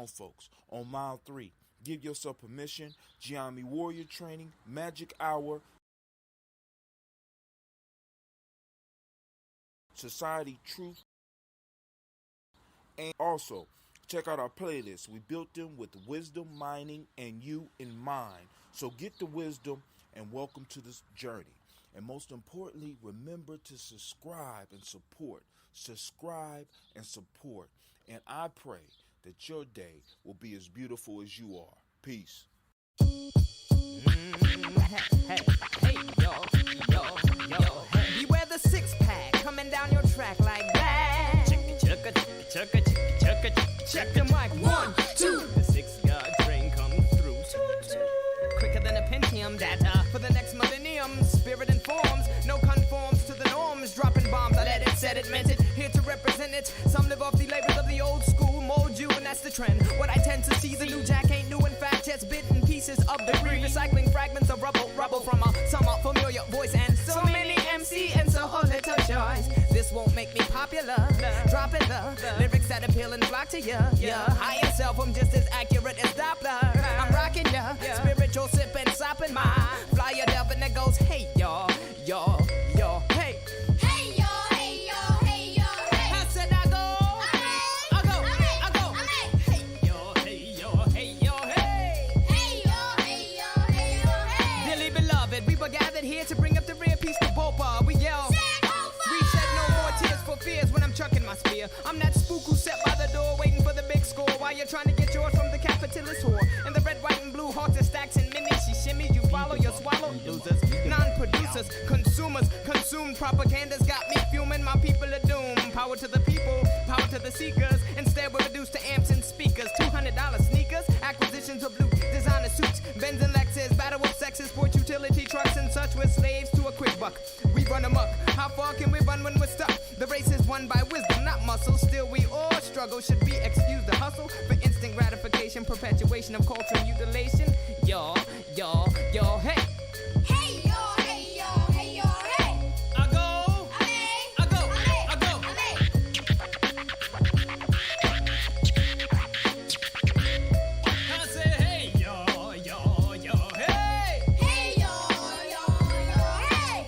folks, on mile 3. Give yourself permission. Geometry Warrior Training, Magic Hour, Society Truth, and also check out our playlists. We built them with wisdom, mining, and you in mind. So get the wisdom and welcome to this journey. And most importantly, remember to subscribe and support. Subscribe and support. And I pray that your day will be as beautiful as you are. Peace. Hey, yo, beware the six-pack coming down your track like that. Check the mic, 1, 2. The 6-yard train comes through. Quicker than a Pentium data for the next millennium. Spirit informs, no conforms to the norms. Dropping bombs, I let it, said it, meant it. Here to represent it. Some live off the labors of the old school, mold you, and that's the trend. What I tend to see, the new jack ain't new. In fact, just bitten pieces of debris, recycling fragments of rubble from a somewhat familiar voice. And so many MC and so little choice. This won't make me popular. Dropping the lyrics that appeal and flock to ya. Higher self, I'm just as accurate as Doppler. I'm rocking ya, spiritual sip and sopping my flyer up and it goes, hey yo, hey. Hey yo, hey yo, hey yo, hey. I said I go. Hey yo, hey yo, hey yo, hey. Hey yo, hey yo, hey yo, hey. Dearly beloved, we were gathered here to bring up the rear piece to Bopa. We yell. We shed no more tears for fears when I'm chucking my spear. I'm that spook who sat by the door waiting for the big score while you're trying to get yours from the capitalist whore. And the red, white, and blue hawks and stacks and minis. She shimmies, you follow, you swallow. Losers, non-producers, consumers, consumed propaganda's got me fuming. My people are doomed. Power to the people, power to the seekers. Instead, we're reduced to amps and speakers. $200 sneakers, acquisitions of blue designer suits, Benz and Lexus, battle of sexes, sport utility trucks and such. We're slaves to a quick buck. We run amok. How far can we run when we're stuck? The race is won by wisdom, not muscle. Still, we all struggle. Should we excuse the hustle for instant gratification, perpetuation of cultural mutilation? Yo, hey. Hey yo, hey yo, hey yo, hey. I go. I say, hey, yo, hey. Hey yo, hey.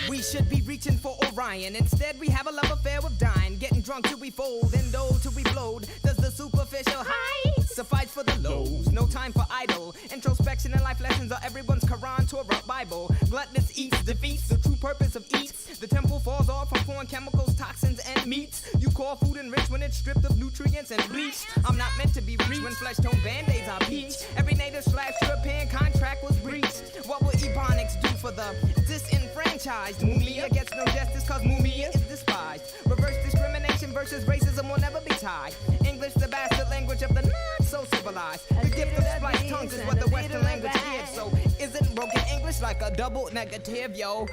We should be reaching for Orion. Instead, we have a love affair with dying. Getting drunk till we fold and dole till we blowed. Does the superficial high suffice for the lows? No time for idle. Introspection and life lessons are everyone's Quran, Torah, Bible. Gluttonous eats, defeats the true purpose of eats. The temple falls off from foreign chemicals, toxins, and meats. You call food enriched when it's stripped of nutrients and bleach. I'm not meant to be reached when flesh tone band-aids are peach. Every native / European contract was breached. What will Ebonics do for the disenfranchised? Mumia gets no justice cause Mumia is despised. Reverse discrimination versus racism will never be tied. English, the bastard language of the not so civilized. The gift of spliced tongues is what the Western language gives. So isn't broken English like a double negative? Yo,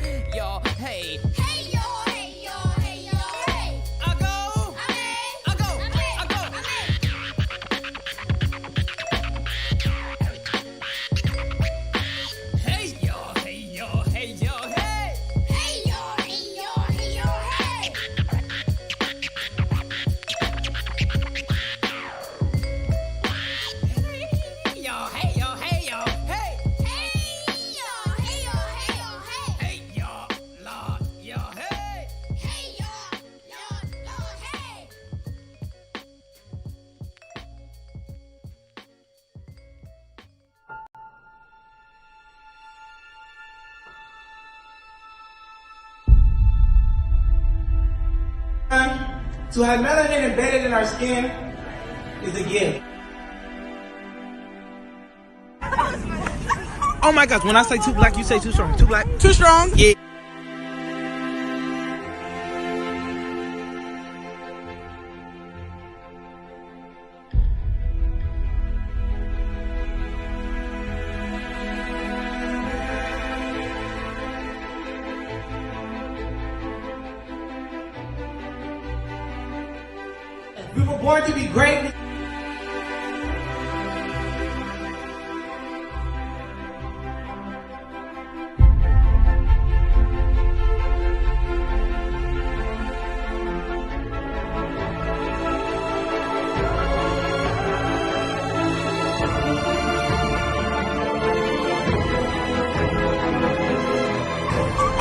hey. Hey yo, hey yo, hey yo, hey. I go. Hey yo, hey yo, hey yo, hey. Hey yo, hey yo, hey yo, hey. Yo, hey yo, hey yo, hey. Hey yo, hey yo, hey yo, hey. Hey yo, Lord, yo, hey. Hey yo, Lord, hey. To have melanin embedded in our skin is a gift. Oh my gosh, when I say too black, you say too strong. Too black. Too strong? Yeah. We were born to be great.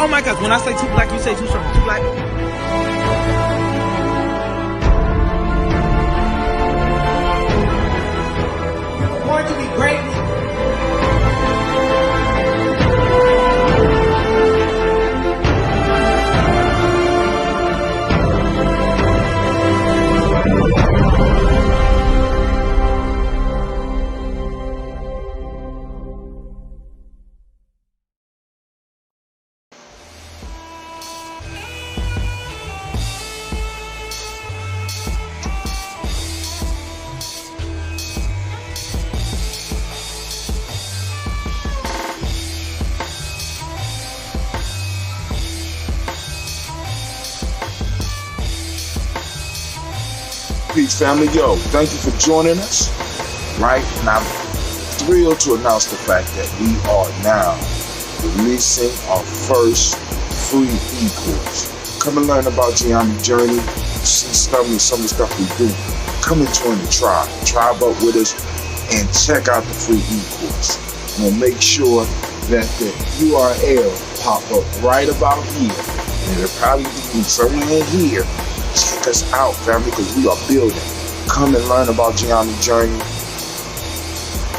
Oh my gosh, when I say too black, you say too strong. Too black. Born to be great. Peace, family. Yo, thank you for joining us. Right? And I'm thrilled to announce the fact that we are now releasing our first free e-course. Come and learn about Geometry Journey, see some of the stuff we do. Come and join the tribe. Tribe up with us and check out the free e-course. We'll make sure that the URL pop up right about here. And it'll probably be somewhere in here. Check us out, family, because we are building. Come and learn about Geometry Journey,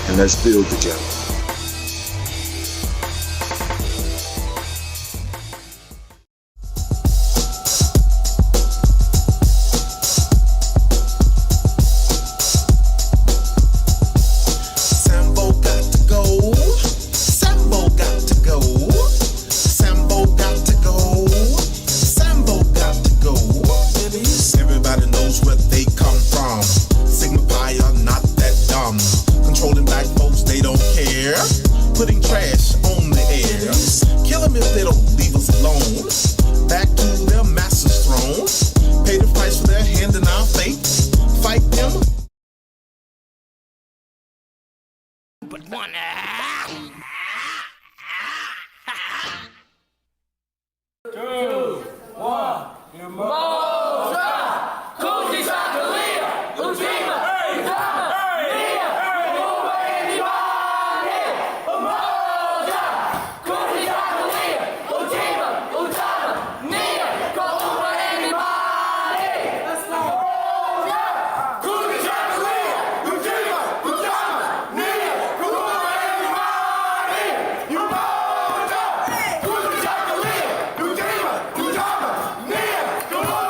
and let's build together. Sambo got to go. Sambo got to go. Sambo got to go. Sambo got to go. Everybody knows where they come from. Sigma Pi are not that dumb. Controlling black folks, they don't care. Putting trash on the air. Kill them if they don't leave us alone. Back to their master's throne. Pay the price for their hand in our fate. Fight them. But one. Kujichagulia, Ujima, Utama, Nia, Kuumba Anybody. Umoja. Kujichagulia, Ujima, Utama, Nia, Kuumba Anybody. Let's go. Umoja. Kujichagulia, Ujima, Utama, Nia, Kuumba Anybody. Umoja. Kujichagulia, Ujima, Utama, Nia, Kuumba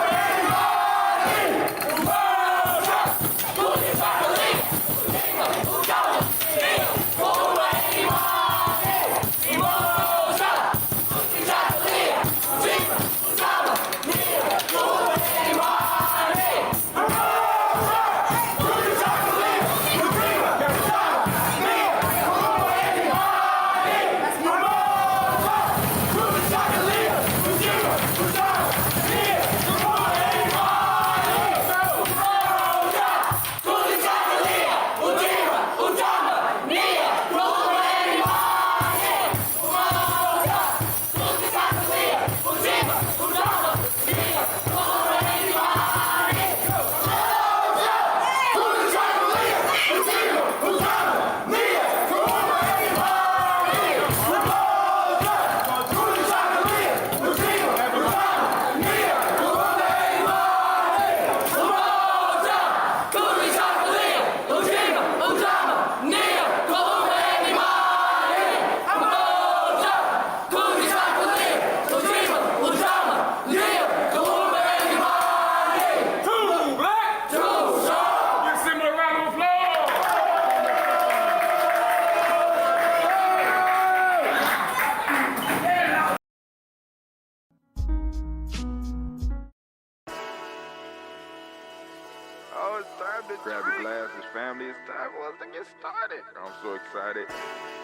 Oh, it's time to grab your glasses, family. It's time for us to get started. I'm so excited.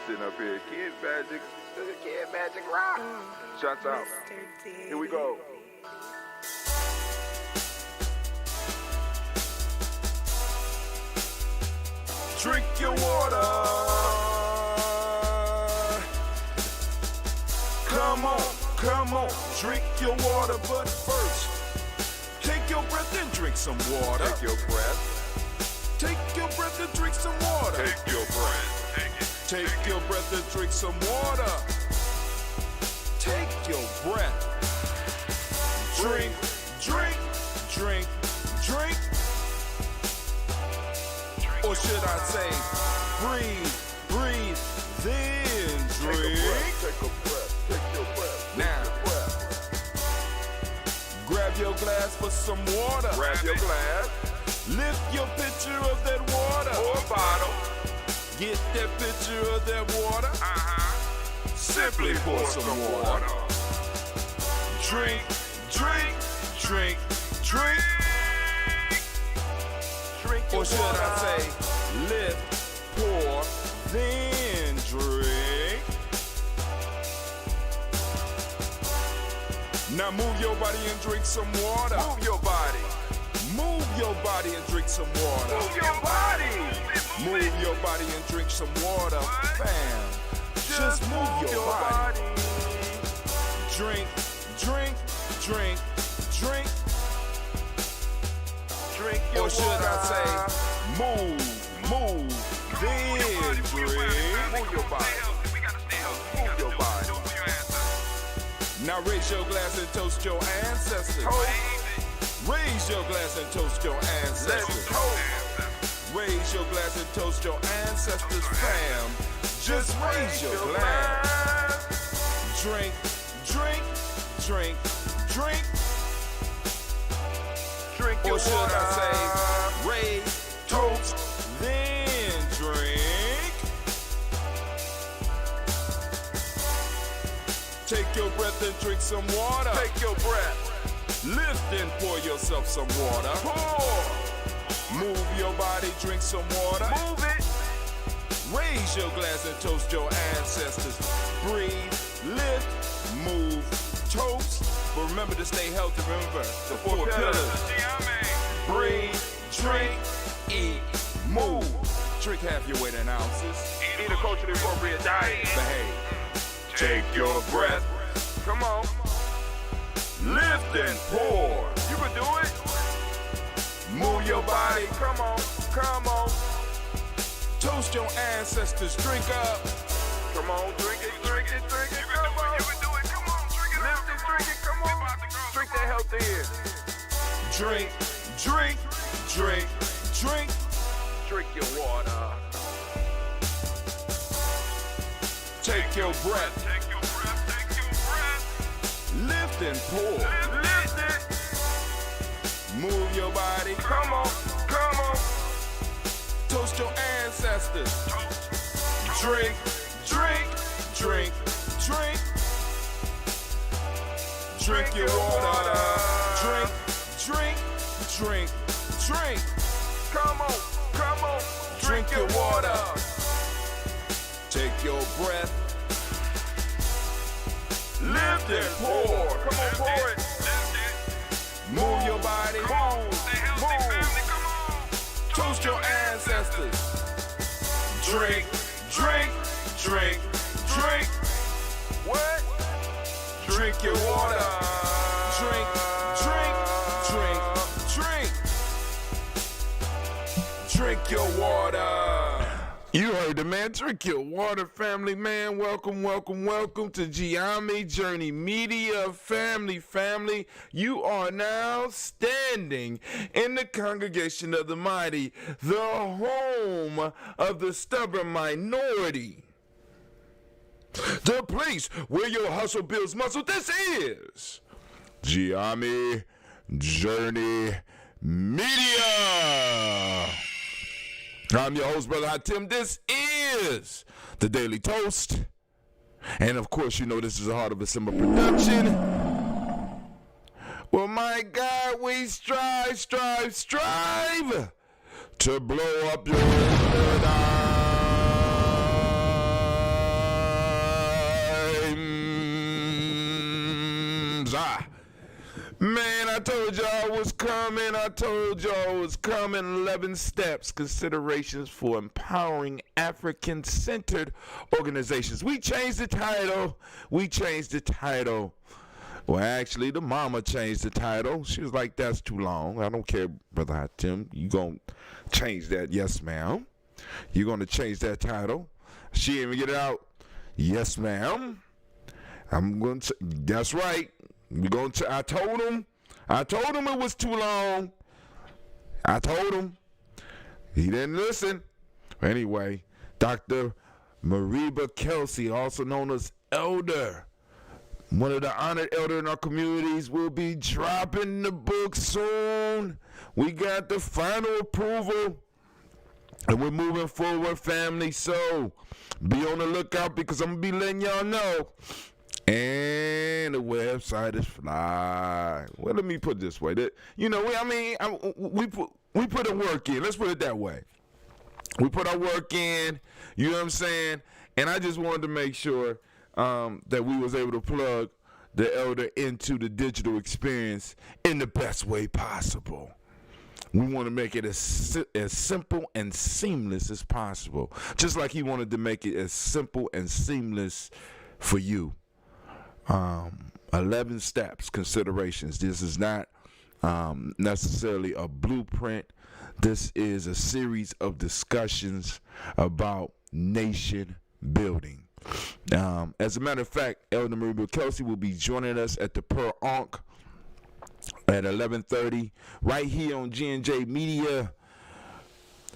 Sitting up here, Kid Magic. Kid Magic Rock. Shots out. Here we go. Drink your water. Come on, drink your water, but first, take your breath and drink some water. Take your breath. Take your breath and drink some water. Take your breath. Take your breath and drink some water. Take your breath. Drink, drink, drink, drink. Or should I say, breathe, breathe, then drink. Take a breath. Take your breath. Now, grab your glass for some water. Grab your glass Lift your pitcher of that water. or a bottle. Get that pitcher of that water. Simply pour some water. Drink, drink, drink, drink. Drink your Or should water. I say, lift, pour, then drink. Now move your body and drink some water. Move your body. Move your body and drink some water. Move your body. Move your body and drink some water. Fam, just move your body. Drink, drink, drink, drink. Drink your Or should I water. say, move, then drink. Move your body. Move your body. Now raise your glass and toast your ancestors. Raise your glass and toast your Let's ancestors. toast. Raise your glass and toast your ancestors, fam. Just raise your glass. Drink, drink, drink, drink. Drink your Or should water. I say, raise, toast, then drink. Take your breath and drink some water. Take your breath. Lift and pour yourself some water. Pour. Move your body, drink some water. Move it. Raise your glass and toast your ancestors. Breathe, lift, move, toast. But remember to stay healthy. Remember the four pillars. Breathe, drink, eat, move. Drink half your weight in ounces. Eat a culturally appropriate diet. Behave. Take your breath. Come on. Lift and pour. You can do it. Move your body. Come on. Come on. Toast your ancestors. Drink up. Come on. Drink it. Drink it. Drink it. Come on. You can do it. Come on. Drink it. Lift it. Drink it. Come on. Drink that health in. Drink, drink, drink, drink. Drink your water. Take your breath. Take your breath. Take your breath. Lift and pour. Lift it. Move your body. Come on. Come on. Toast your ancestors. Drink, drink, drink, drink. Drink your water. Drink, drink, drink, drink. Come on. Come on. Drink your water. Take your breath. Lift and pour. Come on. Pour it. Move your body. Move. Toast your ancestors. Drink, drink, drink, drink. What? Drink your water. Drink, drink, drink, drink. Drink your water. You heard the man. Drink your water, family, man. Welcome, welcome, welcome to Giami Journey Media family. You are now standing in the congregation of the mighty, the home of the stubborn minority. The place where your hustle builds muscle. This is Giami Journey Media. I'm your host, Brother Hot Tim. This is the Daily Toast. And of course, you know this is a Heart of a Simba production. Well, my God, we strive to blow up your paradigms. Man, I told y'all I was coming. 11 steps, considerations for empowering African-centered organizations. We changed the title. Well, actually, the mama changed the title. She was like, that's too long. I don't care, Brother Hot Tim. You gonna change that? Yes, ma'am. You gonna change that title? She didn't even get it out? Yes, ma'am. I'm going to. That's right. We're going to. I told him it was too long. I told him. He didn't listen. Anyway, Dr. Mariba Kelsey, also known as Elder, one of the honored elder in our communities, will be dropping the book soon. We got the final approval, and we're moving forward, family. So be on the lookout because I'm gonna be letting y'all know. And the website is fly. Well, let me put it this way. We put a work in. Let's put it that way. We put our work in. You know what I'm saying? And I just wanted to make sure that we was able to plug the elder into the digital experience in the best way possible. We want to make it as simple and seamless as possible. Just like he wanted to make it as simple and seamless for you. 11 steps, considerations. This is not necessarily a blueprint. This is a series of discussions about nation building. As a matter of fact, Elder Marie Kelsey will be joining us at the Per Ankh at 11:30 right here on G&J Media,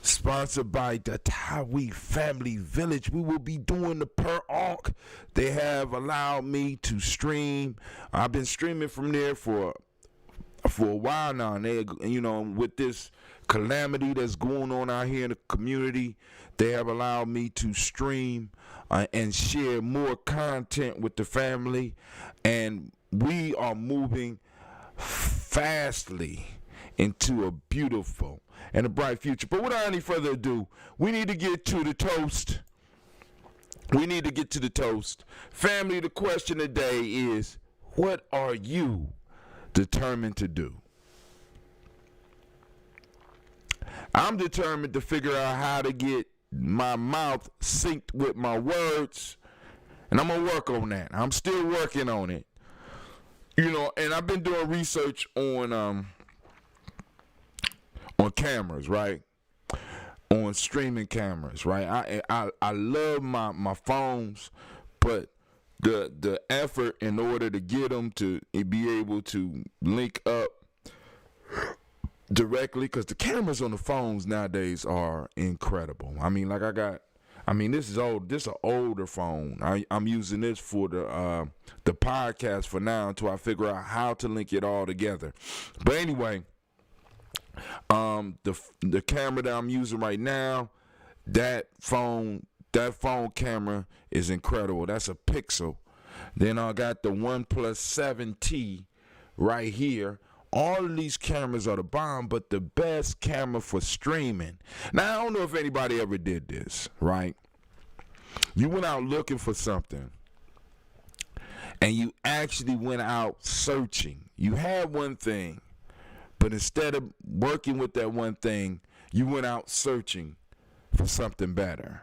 sponsored by the Tawi Family Village. We will be doing the Per Ankh. They have allowed me to stream. I've been streaming from there for a while now, and they, with this calamity that's going on out here in the community, they have allowed me to stream and share more content with the family, and we are moving fastly into a beautiful and a bright future. But without any further ado, we need to get to the toast. Family, the question today is, what are you determined to do? I'm determined to figure out how to get my mouth synced with my words, and I'm gonna work on that. I'm still working on it, and I've been doing research on cameras, right? On streaming cameras, right? I love my phones, but the effort in order to get them to be able to link up directly, because the cameras on the phones nowadays are incredible. This is old. This is an older phone. I'm using this for the podcast for now until I figure out how to link it all together. But anyway, the camera that I'm using right now, that phone camera is incredible. That's a Pixel. Then I got the OnePlus 7T right here. All of these cameras are the bomb, but the best camera for streaming. Now, I don't know if anybody ever did this, right? You went out looking for something, and you actually went out searching. You had one thing, but instead of working with that one thing, you went out searching for something better.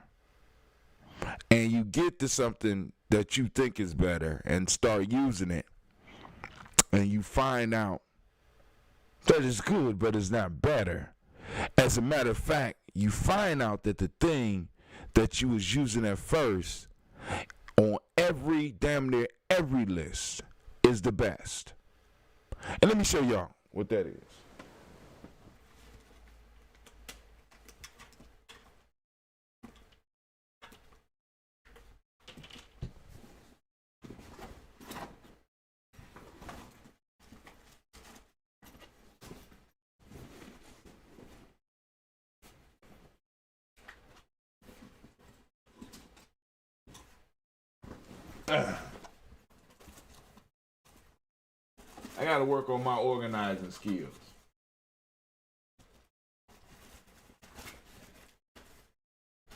And you get to something that you think is better and start using it, and you find out that it's good, but it's not better. As a matter of fact, you find out that the thing that you was using at first on damn near every list is the best. And let me show y'all what that is. I gotta work on my organizing skills.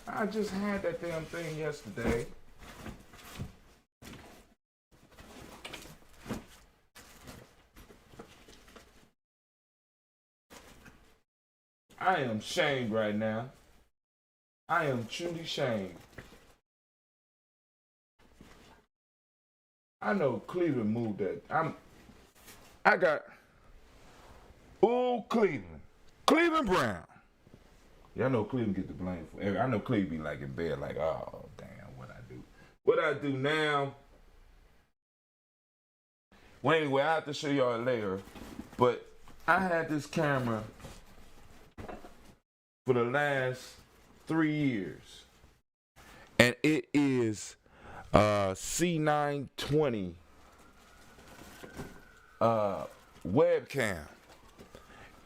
I just had that damn thing yesterday. I am shamed right now. I am truly shamed. I know Cleveland moved that. Cleveland Brown. Y'all know Cleveland get the blame for everything. I know Cleveland be like in bed like, oh, damn, what I do now Well, anyway, I have to show y'all later. But I had this camera for the last 3 years. And it is C920 webcam.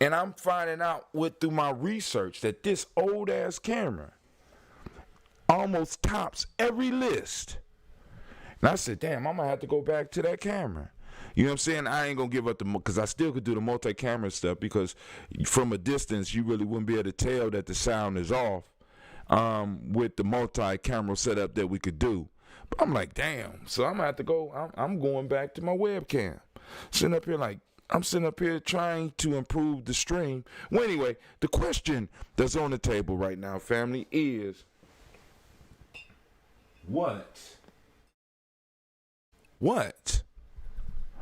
And I'm finding out through my research that this old ass camera almost tops every list. And I said, damn, I'm gonna have to go back to that camera. You know what I'm saying? I ain't gonna give up because I still could do the multi-camera stuff, because from a distance you really wouldn't be able to tell that the sound is off with the multi-camera setup that we could do. But I'm like, damn. So I'm gonna have to go. I'm going back to my webcam. I'm sitting up here trying to improve the stream. Well, anyway, the question that's on the table right now, family, is what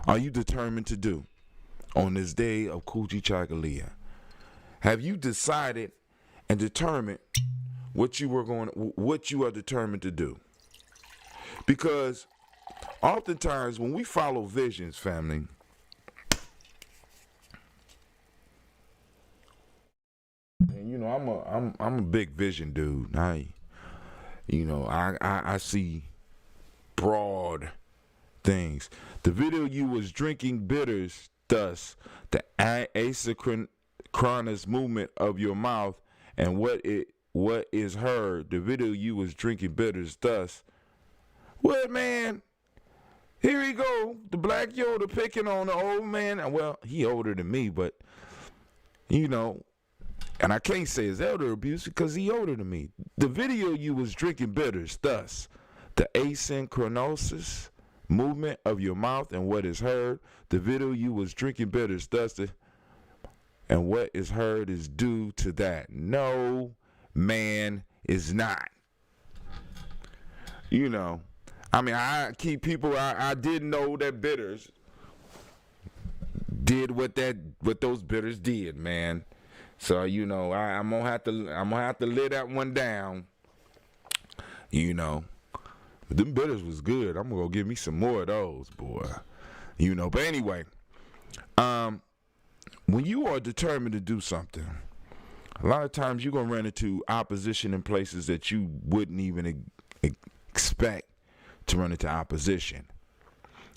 are you determined to do on this day of Kujichagulia? Have you decided and determined what you are determined to do? Because oftentimes when we follow visions, family, and you know, I'm a big vision dude. I see broad things. The video you was drinking bitters, thus the asynchronous movement of your mouth and what is heard. The video you was drinking bitters, thus. Well, man, here we go. The Black Yoda picking on the old man. Well, he older than me, but you know. And I can't say it's elder abuse because he older than me. The video you was drinking bitters, thus the asynchronous movement of your mouth and what is heard. The video you was drinking bitters, thus and what is heard is due to that. No, man, is not. You know, I mean, I didn't know that bitters did what those bitters did, man. So, you know, I'm gonna have to lay that one down. You know, but them bitters was good. I'm gonna go give me some more of those, boy. You know, but anyway, when you are determined to do something, a lot of times you're gonna run into opposition in places that you wouldn't even expect to run into opposition,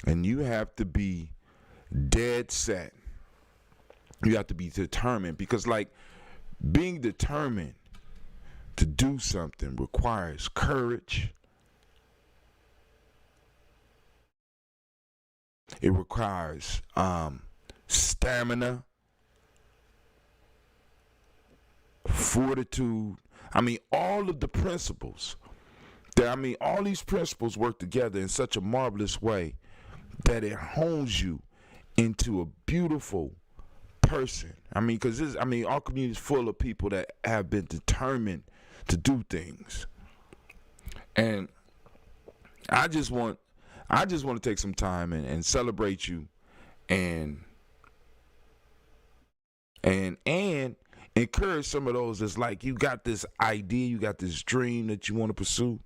and you have to be dead set. You have to be determined, because like being determined to do something requires courage. It requires stamina, fortitude. I mean, all of the principles. All these principles work together in such a marvelous way that it hones you into a beautiful person. I mean, because our community is full of people that have been determined to do things, and I just want to take some time and celebrate you, and encourage some of those that's like, you got this idea, you got this dream that you want to pursue.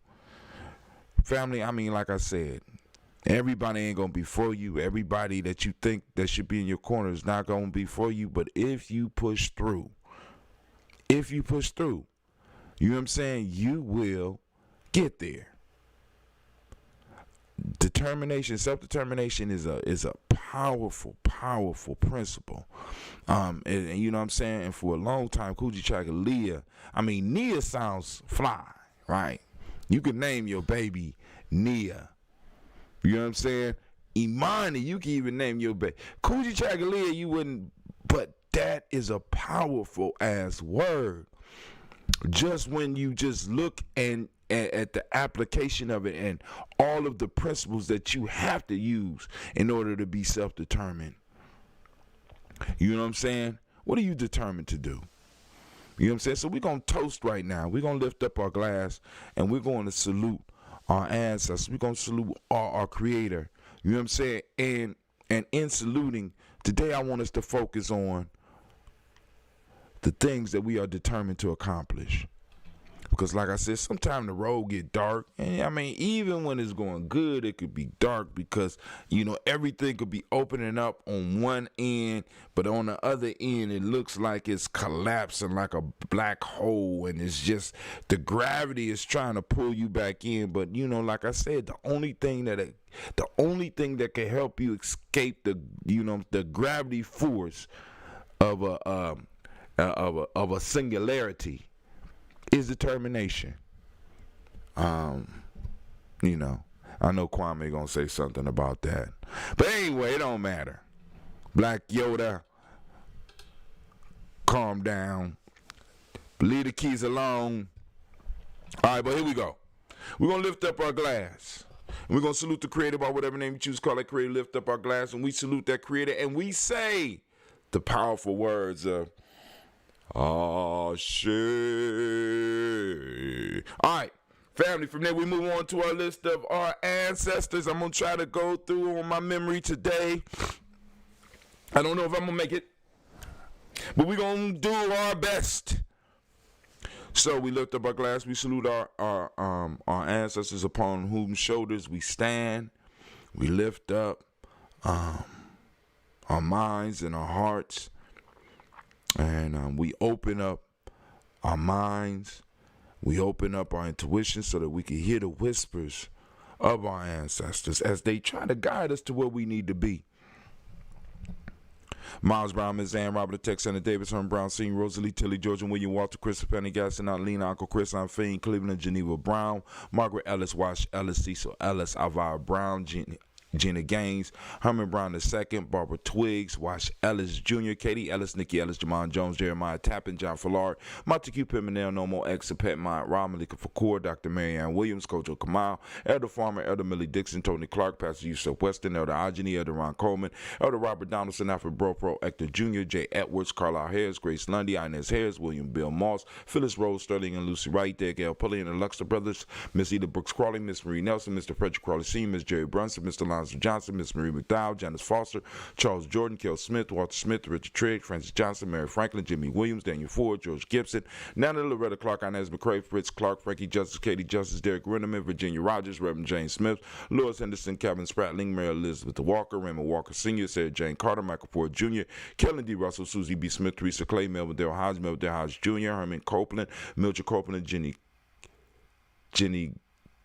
Family, I mean, like I said, everybody ain't gonna be for you. Everybody that you think that should be in your corner is not gonna be for you. But if you push through, you know what I'm saying, you will get there. Determination, self-determination is a powerful principle. And you know what I'm saying? And for a long time, Kujichagulia, I mean, Nia sounds fly, right? You could name your baby Nia. You know what I'm saying? Imani, you can even name your baby. Kujichagulia, you wouldn't, but that is a powerful ass word. Just when you just look at the application of it and all of the principles that you have to use in order to be self-determined. You know what I'm saying? What are you determined to do? You know what I'm saying? So we're going to toast right now. We're going to lift up our glass and we're going to salute our ancestors. We're going to salute our creator. You know what I'm saying? And in saluting, today I want us to focus on the things that we are determined to accomplish. because like I said, sometimes the road get dark. And I mean, even when it's going good, it could be dark because, everything could be opening up on one end, but on the other end, it looks like it's collapsing like a black hole. And it's just the gravity is trying to pull you back in. But, like I said, the only thing that can help you escape the gravity force of a singularity is determination. I know Kwame gonna say something about that, but anyway, it don't matter. Black Yoda, calm down, leave the keys alone. All right, but here we go. We're gonna lift up our glass. We're gonna salute the creator by whatever name you choose. Call that creator. Lift up our glass, and we salute that creator, and we say the powerful words of oh shit. All right, family, from there we move on to our list of our ancestors. I'm going to try to go through on my memory today. I don't know if I'm going to make it, but we're going to do our best. So we lift up our glass. We salute our ancestors upon whose shoulders we stand. We lift up our minds and our hearts. And we open up our minds, we open up our intuition so that we can hear the whispers of our ancestors as they try to guide us to where we need to be. Miles Brown, Ms. Ann, Robert Tex, Senator Davis, Herman Brown, Senior, Rosalie, Tilly, George, and William, Walter, Christopher Pendergast, Aunt Lena, Uncle Chris, Aunt Fiend, Cleveland, Geneva Brown, Margaret Ellis, Wash Ellis, Cecil Ellis, Alvira Brown, Gina Gaines, Herman Brown II, Barbara Twiggs, Wash Ellis Jr., Katie Ellis, Nikki Ellis, Jamon Jones, Jeremiah Tappan, John Fallard, Montague Pimenel, Nomo X, Pet Mont, Rob Malika Fakour, Dr. Marianne Williams, Kojo Kamal, Elder Farmer, Elder Millie Dixon, Tony Clark, Pastor Yusuf Weston, Elder Ajani, Elder Ron Coleman, Elder Robert Donaldson, Alfred Bropro, Hector Jr., Jay Edwards, Carlisle Harris, Grace Lundy, Inez Harris, William Bill Moss, Phyllis Rose, Sterling and Lucy Wright, Dale Pulley and the Luxor Brothers, Miss Eda Brooks Crawley, Miss Marie Nelson, Mr. Frederick Crawley Sr., Miss Jerry Brunson, Mr. Lonzo Johnson, Miss Marie McDowell, Janice Foster, Charles Jordan, Kel Smith, Walter Smith, Richard Trigg, Francis Johnson, Mary Franklin, Jimmy Williams, Daniel Ford, George Gibson, Nana Loretta Clark, Inez McCrae, Fritz Clark, Frankie Justice, Katie Justice, Derek Renneman, Virginia Rogers, Reverend James Smith, Louis Henderson, Kevin Spratling, Mary Elizabeth Walker, Raymond Walker Sr., Sarah Jane Carter, Michael Ford Jr., Kellen D. Russell, Susie B. Smith, Teresa Clay, Melvin Dale Hodge, Melvin Dale Hodge Jr., Herman Copeland, Mildred Copeland, Jenny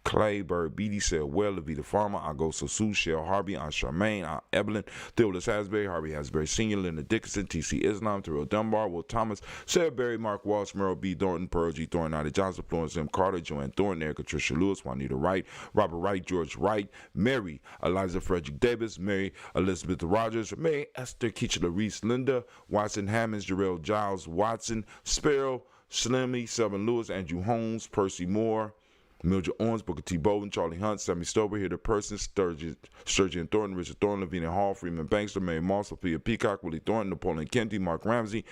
Clayberg, Beatty said, well, Levita Farmer, Agosto Sue, Shell Harvey, Aunt Charmaine, Aunt Evelyn, Theodis Hasbury, Harvey Hasbury Sr., Linda Dickinson, T.C. Islam, Terrell Dunbar, Will Thomas, Sarah Berry, Mark Walsh, Merle B. Thornton, Pearl G. Thornton, Ida Johnson, Florence M. Carter, Joanne Thornton, Erica Tricia Lewis, Juanita Wright, Robert Wright, George Wright, Mary, Eliza Frederick Davis, Mary Elizabeth Rogers, Mary Esther Kitchener Reese, Linda, Watson Hammonds, Jarrell Giles, Watson, Sparrow, Slimmy, Selvin Lewis, Andrew Holmes, Percy Moore, Mildred Owens, Booker T. Bowden, Charlie Hunt, Sammy Stover, Here the Person, Sturgeon Thornton, Richard Thornton, Lavinia Hall, Freeman Bankster, Mary Moss, Sophia Peacock, Willie Thornton, Napoleon Kennedy, Mark Ramsey,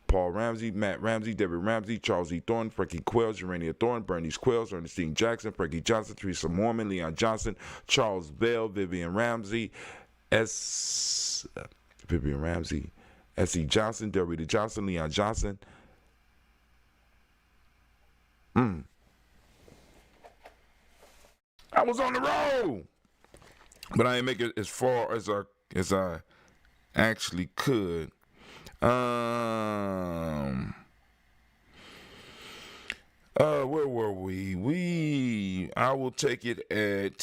Paul Ramsey, Matt Ramsey, David Ramsey, Charles E. Thornton, Frankie Quells, Urania Thornton, Bernice Quells, Ernestine Jackson, Frankie Johnson, Teresa Mormon, Leon Johnson, Charles Bell, Vivian Ramsey, S.E. Johnson, Delrita Johnson, Leon Johnson. I was on the road, but I didn't make it as far as I actually could. Where were we? I will take it at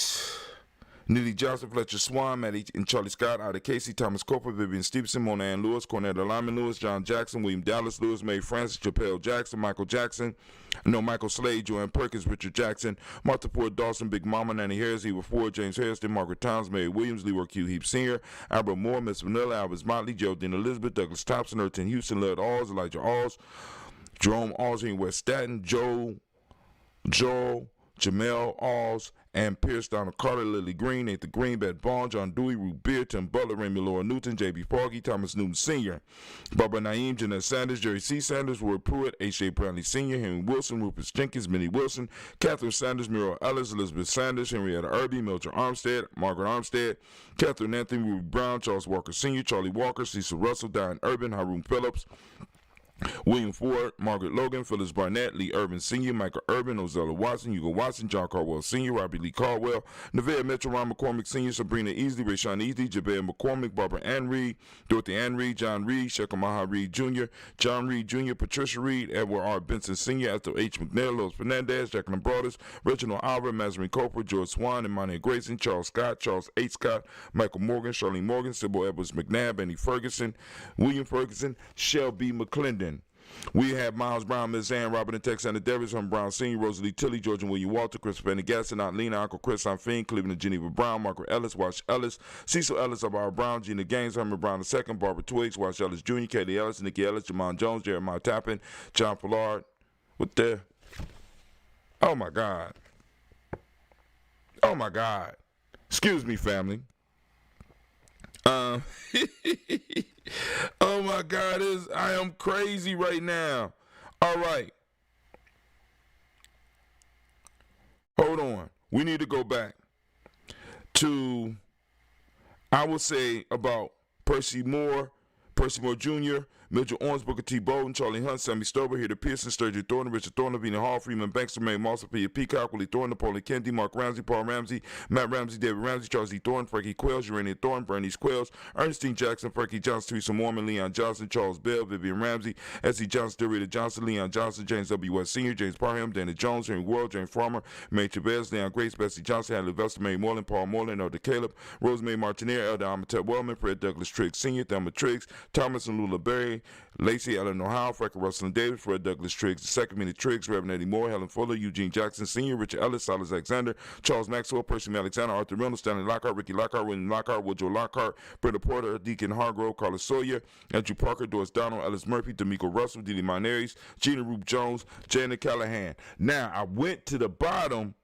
Nitty Johnson, Fletcher Swan, Maddie and Charlie Scott, Ida Casey, Thomas Cooper, Vivian Stevenson, Mona Ann Lewis, Cornetta Lyman Lewis, John Jackson, William Dallas Lewis, Mae Francis, Chappelle Jackson, Michael Slade, Joanne Perkins, Richard Jackson, Martha Ford Dawson, Big Mama, Nanny Harris, Eva Ford, James Harrison, Margaret Towns, Mary Williams, Leroy Q. Heap Sr., Albert Moore, Miss Vanilla, Albert Motley, Geraldine Elizabeth, Douglas Thompson, Erton Houston, Lud Alls, Elijah Alls, Jerome Alls, West Staten, Joel, Jamel Alls, and Pierce, Donald Carter, Lily Green, Nathan Green, Beth Bond, John Dewey, Ruth Beer, Tim Butler, Raymond Laura Newton, J.B. Foggy, Thomas Newton Sr., Barbara Naeem, Jeanette Sanders, Jerry C. Sanders, Ward Pruitt, H.A. Brownlee Sr., Henry Wilson, Rufus Jenkins, Minnie Wilson, Catherine Sanders, Muriel Ellis, Elizabeth Sanders, Henrietta Irby, Mildred Armstead, Margaret Armstead, Catherine Anthony, Ruby Brown, Charles Walker Sr., Charlie Walker, Cecil Russell, Diane Urban, Haroon Phillips, William Ford, Margaret Logan, Phyllis Barnett, Lee Urban Sr., Michael Urban, Ozella Watson, Hugo Watson, John Caldwell Sr., Robbie Lee Caldwell, Nevaeh Mitchell, Ron McCormick Sr., Sabrina Easley, Rayshawn Easley, Jabez McCormick, Barbara Ann Reed, Dorothy Ann Reed, John Reed, Shekamaha Reed Jr., John Reed Jr., Patricia Reed, Edward R. Benson Sr., Ethel H. McNair, Lois Fernandez, Jacqueline Broadus, Reginald Alva, Mazarin Cooper, George Swan, Imani Grayson, Charles Scott, Charles H. Scott, Michael Morgan, Charlene Morgan, Sybil Edwards McNabb, Annie Ferguson, William Ferguson, Shelby McClendon. We have Miles Brown, Miss Ann, Robert and Texana Davis, Herman Brown Sr., Rosalie Tilley, George and William Walter, Chris Pendergaston, Aunt Lena, Uncle Chris, Aunt Fiend, Cleveland and Geneva Brown, Margaret Ellis, Wash Ellis, Cecil Ellis, Alvaro Brown, Gina Gaines, Herman Brown II, Barbara Twiggs, Wash Ellis Jr., Katie Ellis, Nikki Ellis, Jamon Jones, Jeremiah Tappan, John Pollard. What the? Oh, my God. Oh, my God. Excuse me, family. Oh my God, I am crazy right now. All right. Hold on. We need to go back to, I would say, about Percy Moore Jr., Mildred Owens, Booker T. Bolden, Charlie Hunt, Sammy Stover, Heather Pearson, Sturgeon Thornton, Richard Thornton, Lavina Hall, Freeman Banks, May Moss, Sophia Peacock, Willie Thornton, Napoleon Kennedy, Mark Ramsey, Paul Ramsey, Matt Ramsey, David Ramsey, Charles E. Thornton, Frankie Quells, Urania Thornton, Bernice Quells, Ernestine Jackson, Frankie Johnson, Teresa Mormon, Leon Johnson, Charles Bell, Vivian Ramsey, S.E. Johnson, Dorita Johnson, Leon Johnson, James W. West Sr., James Parham, Dana Jones, Henry World, James Farmer, Mary Chavez, Leon Grace, Bessie Johnson, Hadley Vester, Mary Moreland, Paul Moreland, Elder Caleb, Rosemary Martineer, Elder Amatep Wellman, Fred Douglas Triggs Sr., Thelma Triggs, Thomas and Lula Berry, Lacey Eleanor Howe, Frankie Russell Davis, Fred Douglas Triggs II, Minnie Triggs, Reverend Eddie Moore, Helen Fuller, Eugene Jackson Sr., Richard Ellis, Silas Alexander, Charles Maxwell, Percy Alexander, Arthur Reynolds, Stanley Lockhart, Ricky Lockhart, William Lockhart, Woodrow Lockhart, Brenda Porter, Deacon Hargrove, Carlos Sawyer, Andrew Parker, Doris Donald, Ellis Murphy, D'Amico Russell, Didi Monares, Gina Roop Jones, Janet Callahan. Now, I went to the bottom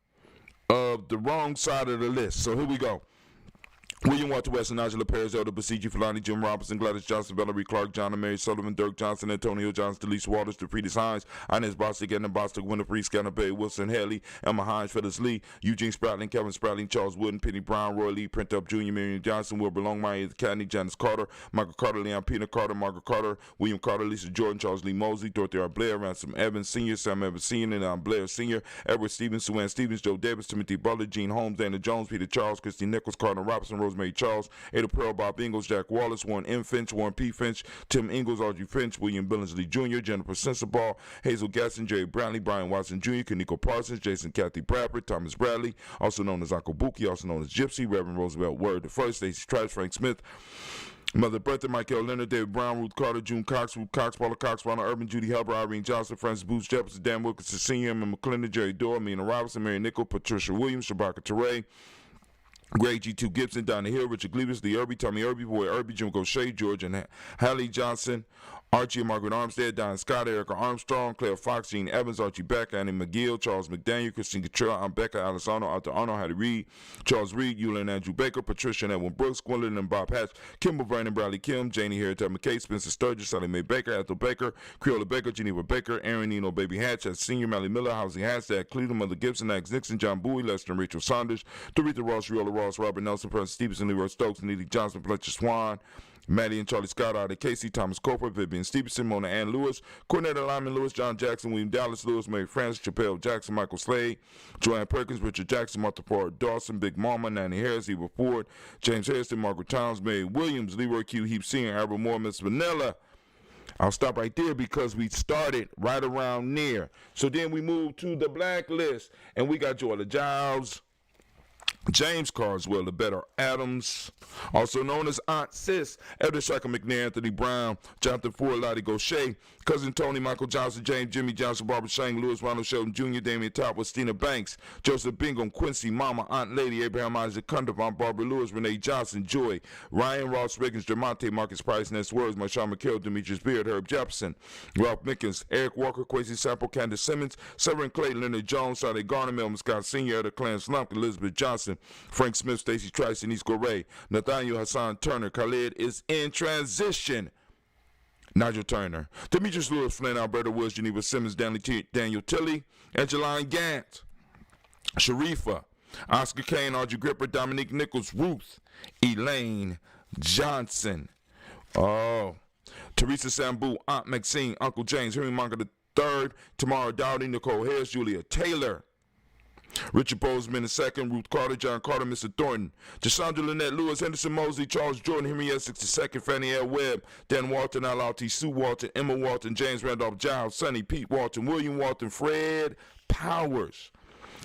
of the wrong side of the list, so here we go. William Walter Weston, Angela Perez, Elder Basiji Fulani, Jim Robinson, Gladys Johnson, Valerie Clark, John and Mary Sullivan, Dirk Johnson, Antonio Johnson, Delise Waters, DeFriedis Hines, Inez Bostic, Edna Bostic, Winifred, Scanner Bay, Wilson Haley, Emma Hines, Phyllis Lee, Eugene Spratling, Kevin Spratling, Charles Wooden, Penny Brown, Roy Lee, Print Up Jr., Marion Johnson, Wilbur Longmire, Cadney, Janice Carter, Michael Carter, Leon Pina Carter, Margaret Carter, William Carter, Lisa Jordan, Charles Lee Mosley, Dorothy R. Blair, Ransom Evans Sr., Sam Evans Sr., and Blair Sr., Edward Stevens, Sue Ann Stevens, Joe Davis, Timothy Butler, Gene Holmes, Dana Jones, Peter Charles, Christy Nichols, Cardinal Robinson, Rosemary Charles, Ada Pearl, Bob Ingalls, Jack Wallace, Warren M. Finch, Warren P. Finch, Tim Ingalls, Audrey Finch, William Billingsley Jr., Jennifer Sensabaugh, Hazel Gaston, Jerry Brantley, Brian Watson Jr., Kaniko Parsons, Jason Kathy Bradford, Thomas Bradley, also known as Uncle Buki, also known as Gypsy, Reverend Roosevelt Word I, Stacey Trice, Frank Smith, Mother Bertha, Michael Leonard, David Brown, Ruth Carter, June Cox, Ruth Cox, Paula Cox, Ronald Urban, Judy Hubbard, Irene Johnson, Francis Booth Jefferson, Dan Wilkinson Sr., Emma McClendon, Jerry Dorr, Mina Robinson, Mary Nickel, Patricia Williams, Shabaka Teray, Greg G2 Gibson, Donna Hill, Richard Gleavis, Lee Irby, Tommy Irby, Boy Irby, Jim Gaucher, George and Hallie Johnson, Archie and Margaret Armstead, Don Scott, Erica Armstrong, Claire Fox, Gene Evans, Archie Beck, Annie McGill, Charles McDaniel, Christine Cottrell, Aunt Becca, Alessandro, Arthur Arnold, Hattie Reed, Charles Reed, Eula and Andrew Baker, Patricia and Edwin Brooks, Gwendolyn and Bob Hatch, Kimball Vernon, Bradley Kim, Janie Harriet McKay, Spencer Sturgis, Sally Mae Baker, Ethel Baker, Creola Baker, Geneva Baker, Aaron Nino Baby Hatch, as Senior, Mally Miller, Housing Hashtag, Cleveland, Mother Gibson, Max Nixon, John Bowie, Lester and Rachel Saunders, Doretha Ross, Riola Ross, Robert Nelson, Preston Stevenson, Leroy Stokes, Neely Johnson, Fletcher Swan, Maddie and Charlie Scott, Ida Casey, Thomas Coper, Vivian Stevenson, Mona Ann Lewis, Cornetta Lyman Lewis, John Jackson, William Dallas Lewis, Mary Francis, Chappelle Jackson, Michael Slade, Joanne Perkins, Richard Jackson, Martha Ford Dawson, Big Mama, Nanny Harris, Eva Ford, James Harrison, Margaret Towns, Mary Williams, Leroy Q. Heap Sr., Albert Moore, Miss Vanilla. I'll stop right there because we started right around there. So then we moved to the black list, and we got Joella Giles, James Carswell, the better Adams, also known as Aunt Sis, Elder Shaka McNair, Anthony Brown, Jonathan Ford, Lottie Gaucher, Cousin Tony, Michael Johnson, James, Jimmy Johnson, Barbara Shang, Lewis, Ronald Sheldon Jr., Damian Top, Stina Banks, Joseph Bingham, Quincy, Mama, Aunt Lady, Abraham Isaac Cundiff, Aunt Barbara Lewis, Renee Johnson, Joy, Ryan Ross Riggins, Dermonte, Marcus Price, Ness Words, Marshawn McHale, Demetrius Beard, Herb Jefferson, Ralph Mickens, Eric Walker, Quincy Sample, Candace Simmons, Severin Clay, Leonard Jones, Sade Garner, Melvin Scott Sr., Elder Clarence Lump, Elizabeth Johnson, Frank Smith, Stacey Trice, Denise Goray, Nathaniel Hassan Turner. Khalid is in transition. Nigel Turner, Demetrius Lewis, Flynn, Alberta Woods, Geneva Simmons, Daniel Tilley, Angeline Gant, Sharifa, Oscar Kane, Audrey Gripper, Dominique Nichols, Ruth, Elaine Johnson. Oh, Teresa Sambu, Aunt Maxine, Uncle James, Henry Monger III, Tamara Dowdy, Nicole Harris, Julia Taylor, Richard Bozeman II, Ruth Carter, John Carter, Mr. Thornton, Jashandra Lynette Lewis, Henderson Mosley, Charles Jordan, Henry Essex II, Fannie L. Webb, Dan Walton, LLT, Sue Walton, Emma Walton, James Randolph Giles, Sonny, Pete Walton, William Walton, Fred Powers,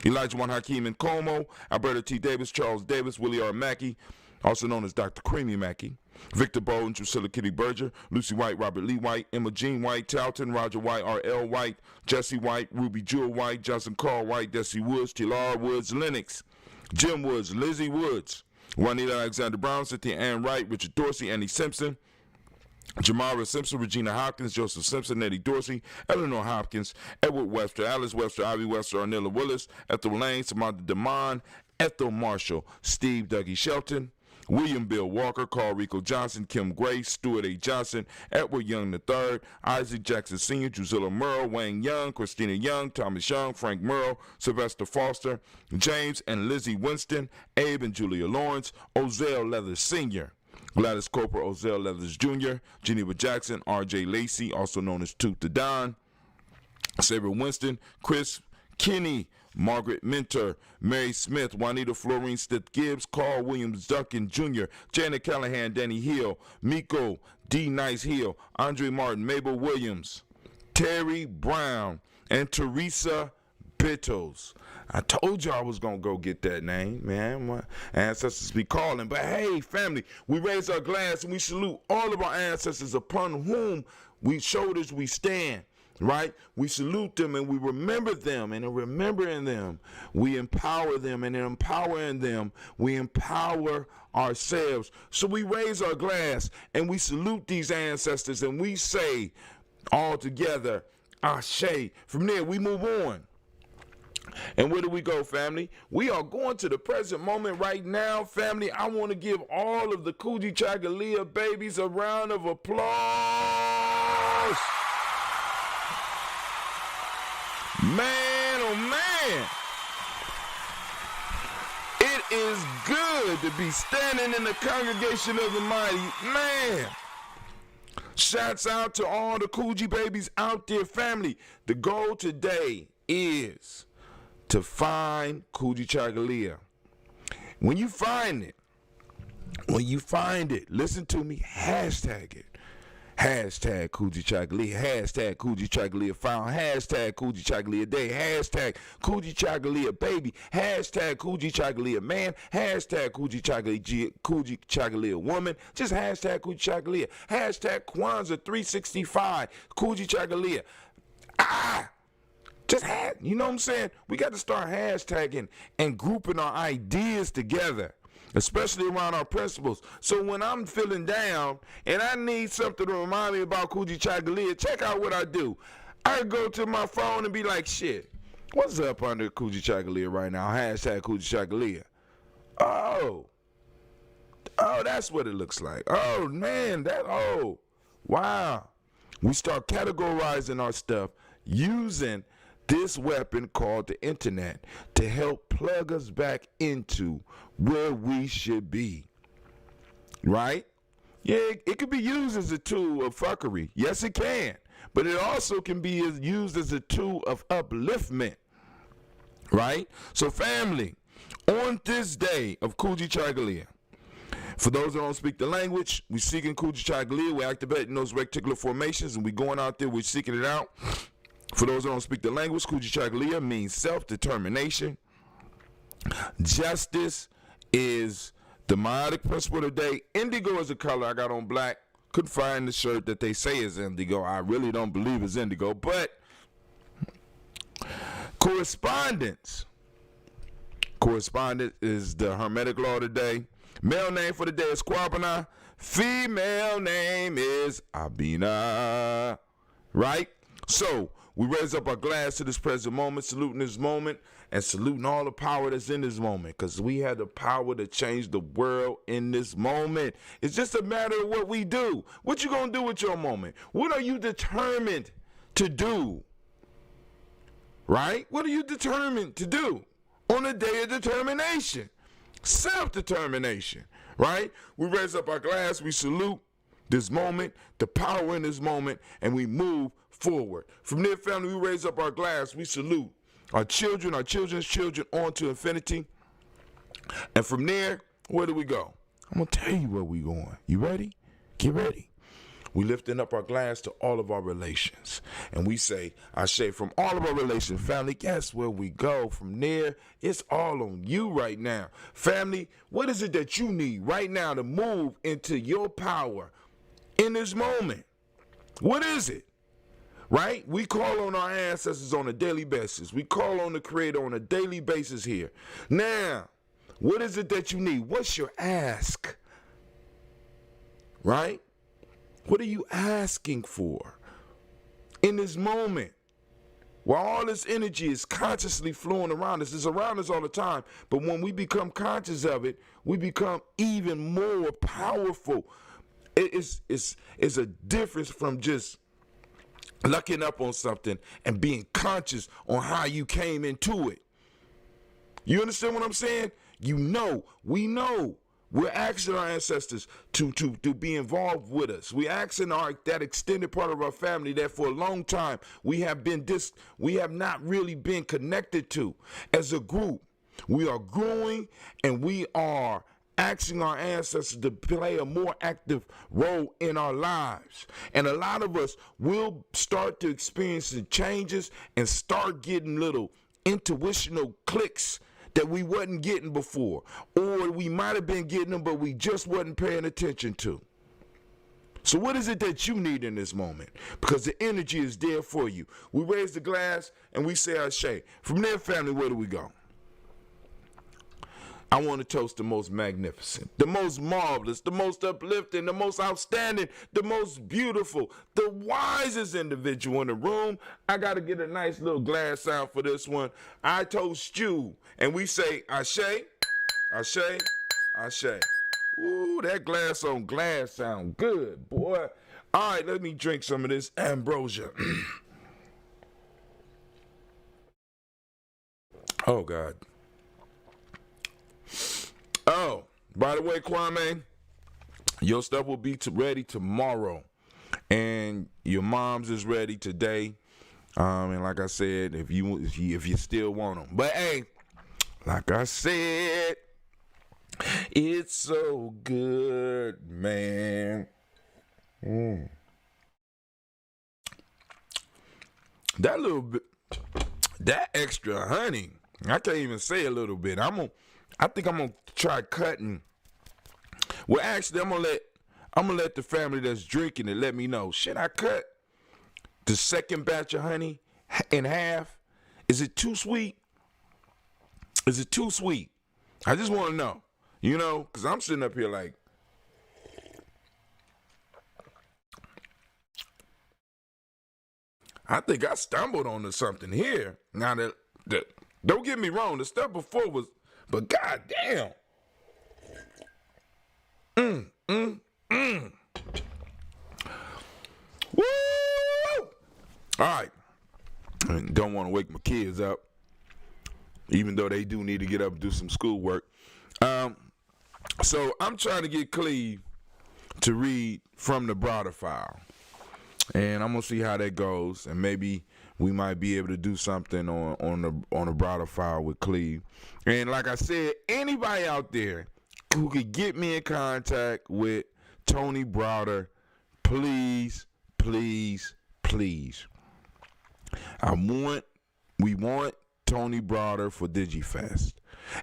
Elijah Juan Hakeem and Como, Alberta T. Davis, Charles Davis, Willie R. Mackey, also known as Dr. Creamy Mackey, Victor Bowden, Drusilla Kitty Berger, Lucy White, Robert Lee White, Emma Jean White, Talton, Roger White, R.L. White, Jesse White, Ruby Jewel White, Johnson Carl White, Desi Woods, Tilar Woods, Lennox, Jim Woods, Lizzie Woods, Juanita Alexander Brown, Cynthia Ann Wright, Richard Dorsey, Annie Simpson, Jamara Simpson, Regina Hopkins, Joseph Simpson, Eddie Dorsey, Eleanor Hopkins, Edward Webster, Alice Webster, Ivy Webster, Arnella Willis, Ethel Lane, Samantha DeMond, Ethel Marshall, Steve Dougie Shelton, William Bill Walker, Carl Rico Johnson, Kim Gray, Stuart A. Johnson, Edward Young III, Isaac Jackson Sr., Drusilla Merle, Wayne Young, Christina Young, Thomas Young, Frank Merle, Sylvester Foster, James and Lizzie Winston, Abe and Julia Lawrence, Ozell Leathers Sr., Gladys Cooper, Ozell Leathers Jr., Geneva Jackson, R.J. Lacey, also known as Tooth the Don, Sabre Winston, Chris Kinney, Margaret Minter, Mary Smith, Juanita Florine Stith Gibbs, Carl Williams Duncan Jr., Janet Callahan, Danny Hill, Miko, D. Nice Hill, Andre Martin, Mabel Williams, Terry Brown, and Teresa Bittles. I told you I was going to go get that name, man. My ancestors be calling. But hey, family, we raise our glass and we salute all of our ancestors upon whom shoulders we stand. Right? We salute them and we remember them, and in remembering them, we empower them, and in empowering them, we empower ourselves. So we raise our glass and we salute these ancestors and we say all together, Ashe. From there, we move on. And where do we go, family? We are going to the present moment right now, family. I want to give all of the Kujichagulia babies a round of applause. Man, oh man, it is good to be standing in the congregation of the mighty. Man, shouts out to all the Coogee babies out there, family. The goal today is to find Kujichagulia. When you find it, listen to me, hashtag it. Hashtag Kujichagulia, hashtag Kujichagulia found, hashtag Kujichagulia day, hashtag Kujichagulia baby, hashtag Kujichagulia man, hashtag Kujichagulia woman, just hashtag Kujichagulia, hashtag Kwanzaa 365, Kujichagulia. You know what I'm saying? We got to start hashtagging and grouping our ideas together, especially around our principles. So when I'm feeling down and I need something to remind me about Kujichagulia, check out what I do. I go to my phone and be like, shit, what's up under Kujichagulia right now? Hashtag Kujichagulia. Oh, that's what it looks like. Oh, man, wow. We start categorizing our stuff using this weapon called the internet to help plug us back into where we should be. Right? Yeah, it can be used as a tool of fuckery. Yes, it can. But it also can be used as a tool of upliftment. Right? So family, on this day of Kujichagulia, for those that don't speak the language, we seeking Kujichagulia, we're activating those reticular formations, and we going out there, we're seeking it out. For those that don't speak the language, Kujichagulia means self-determination. Justice is the meiotic principle of the day. Indigo is a color. I got on black. Couldn't find the shirt that they say is indigo. I really don't believe it's indigo. But correspondence. Correspondence is the Hermetic law of the day. Male name for the day is Kwabena. Female name is Abina. Right? So, we raise up our glass to this present moment, saluting this moment, and saluting all the power that's in this moment, because we have the power to change the world in this moment. It's just a matter of what we do. What you gonna do with your moment? What are you determined to do? Right? What are you determined to do on the day of determination? Self-determination, right? We raise up our glass, we salute this moment, the power in this moment, and we move forward. From there, family, we raise up our glass. We salute our children, our children's children, on to infinity. And from there, where do we go? I'm going to tell you where we going. You ready? Get ready. We lifting up our glass to all of our relations. And we say, Ashe, from all of our relations, family, guess where we go? From there, it's all on you right now. Family, what is it that you need right now to move into your power in this moment? What is it? Right? We call on our ancestors on a daily basis. We call on the Creator on a daily basis here. Now, what is it that you need? What's your ask? Right? What are you asking for in this moment? While all this energy is consciously flowing around us, it's around us all the time. But when we become conscious of it, we become even more powerful. It's a difference from just lucking up on something and being conscious on how you came into it. You understand what I'm saying? We know. We're asking our ancestors to be involved with us. We're asking that extended part of our family that for a long time we have not really been connected to. As a group, we are growing and we are asking our ancestors to play a more active role in our lives. And a lot of us will start to experience the changes and start getting little intuitional clicks that we wasn't getting before, or we might have been getting them, but we just wasn't paying attention to. So what is it that you need in this moment? Because the energy is there for you. We raise the glass and we say Ashe. From there, family, where do we go? I want to toast the most magnificent, the most marvelous, the most uplifting, the most outstanding, the most beautiful, the wisest individual in the room. I got to get a nice little glass sound for this one. I toast you. And we say, Ashe, Ashe, Ashe. Ooh, that glass on glass sound good, boy. All right, let me drink some of this ambrosia. Oh, God. Oh, by the way, Kwame, your stuff will be ready tomorrow, and your mom's is ready today. And like I said, if you still want them, but hey, like I said, it's so good, man. That little bit, that extra honey, I can't even say a little bit. I think I'm gonna try cutting. Well, actually, I'm gonna let the family that's drinking it let me know. Should I cut the second batch of honey in half? Is it too sweet? Is it too sweet? I just want to know, because I'm sitting up here like, I think I stumbled onto something here. Now that don't get me wrong, the stuff before was, but goddamn. Woo! All right. I don't want to wake my kids up, even though they do need to get up and do some schoolwork. So I'm trying to get Cleve to read from the broader file. And I'm going to see how that goes. And maybe we might be able to do something on the broader file with Cleve. And like I said, anybody out there who could get me in contact with Tony Browder, please, please, please. We want Tony Browder for DigiFest.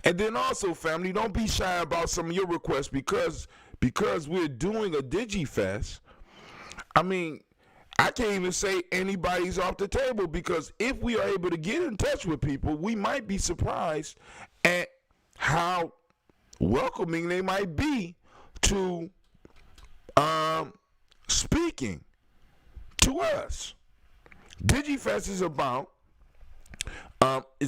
And then also, family, don't be shy about some of your requests because we're doing a DigiFest. I mean, I can't even say anybody's off the table, because if we are able to get in touch with people, we might be surprised at how welcoming they might be to speaking to us. DigiFest is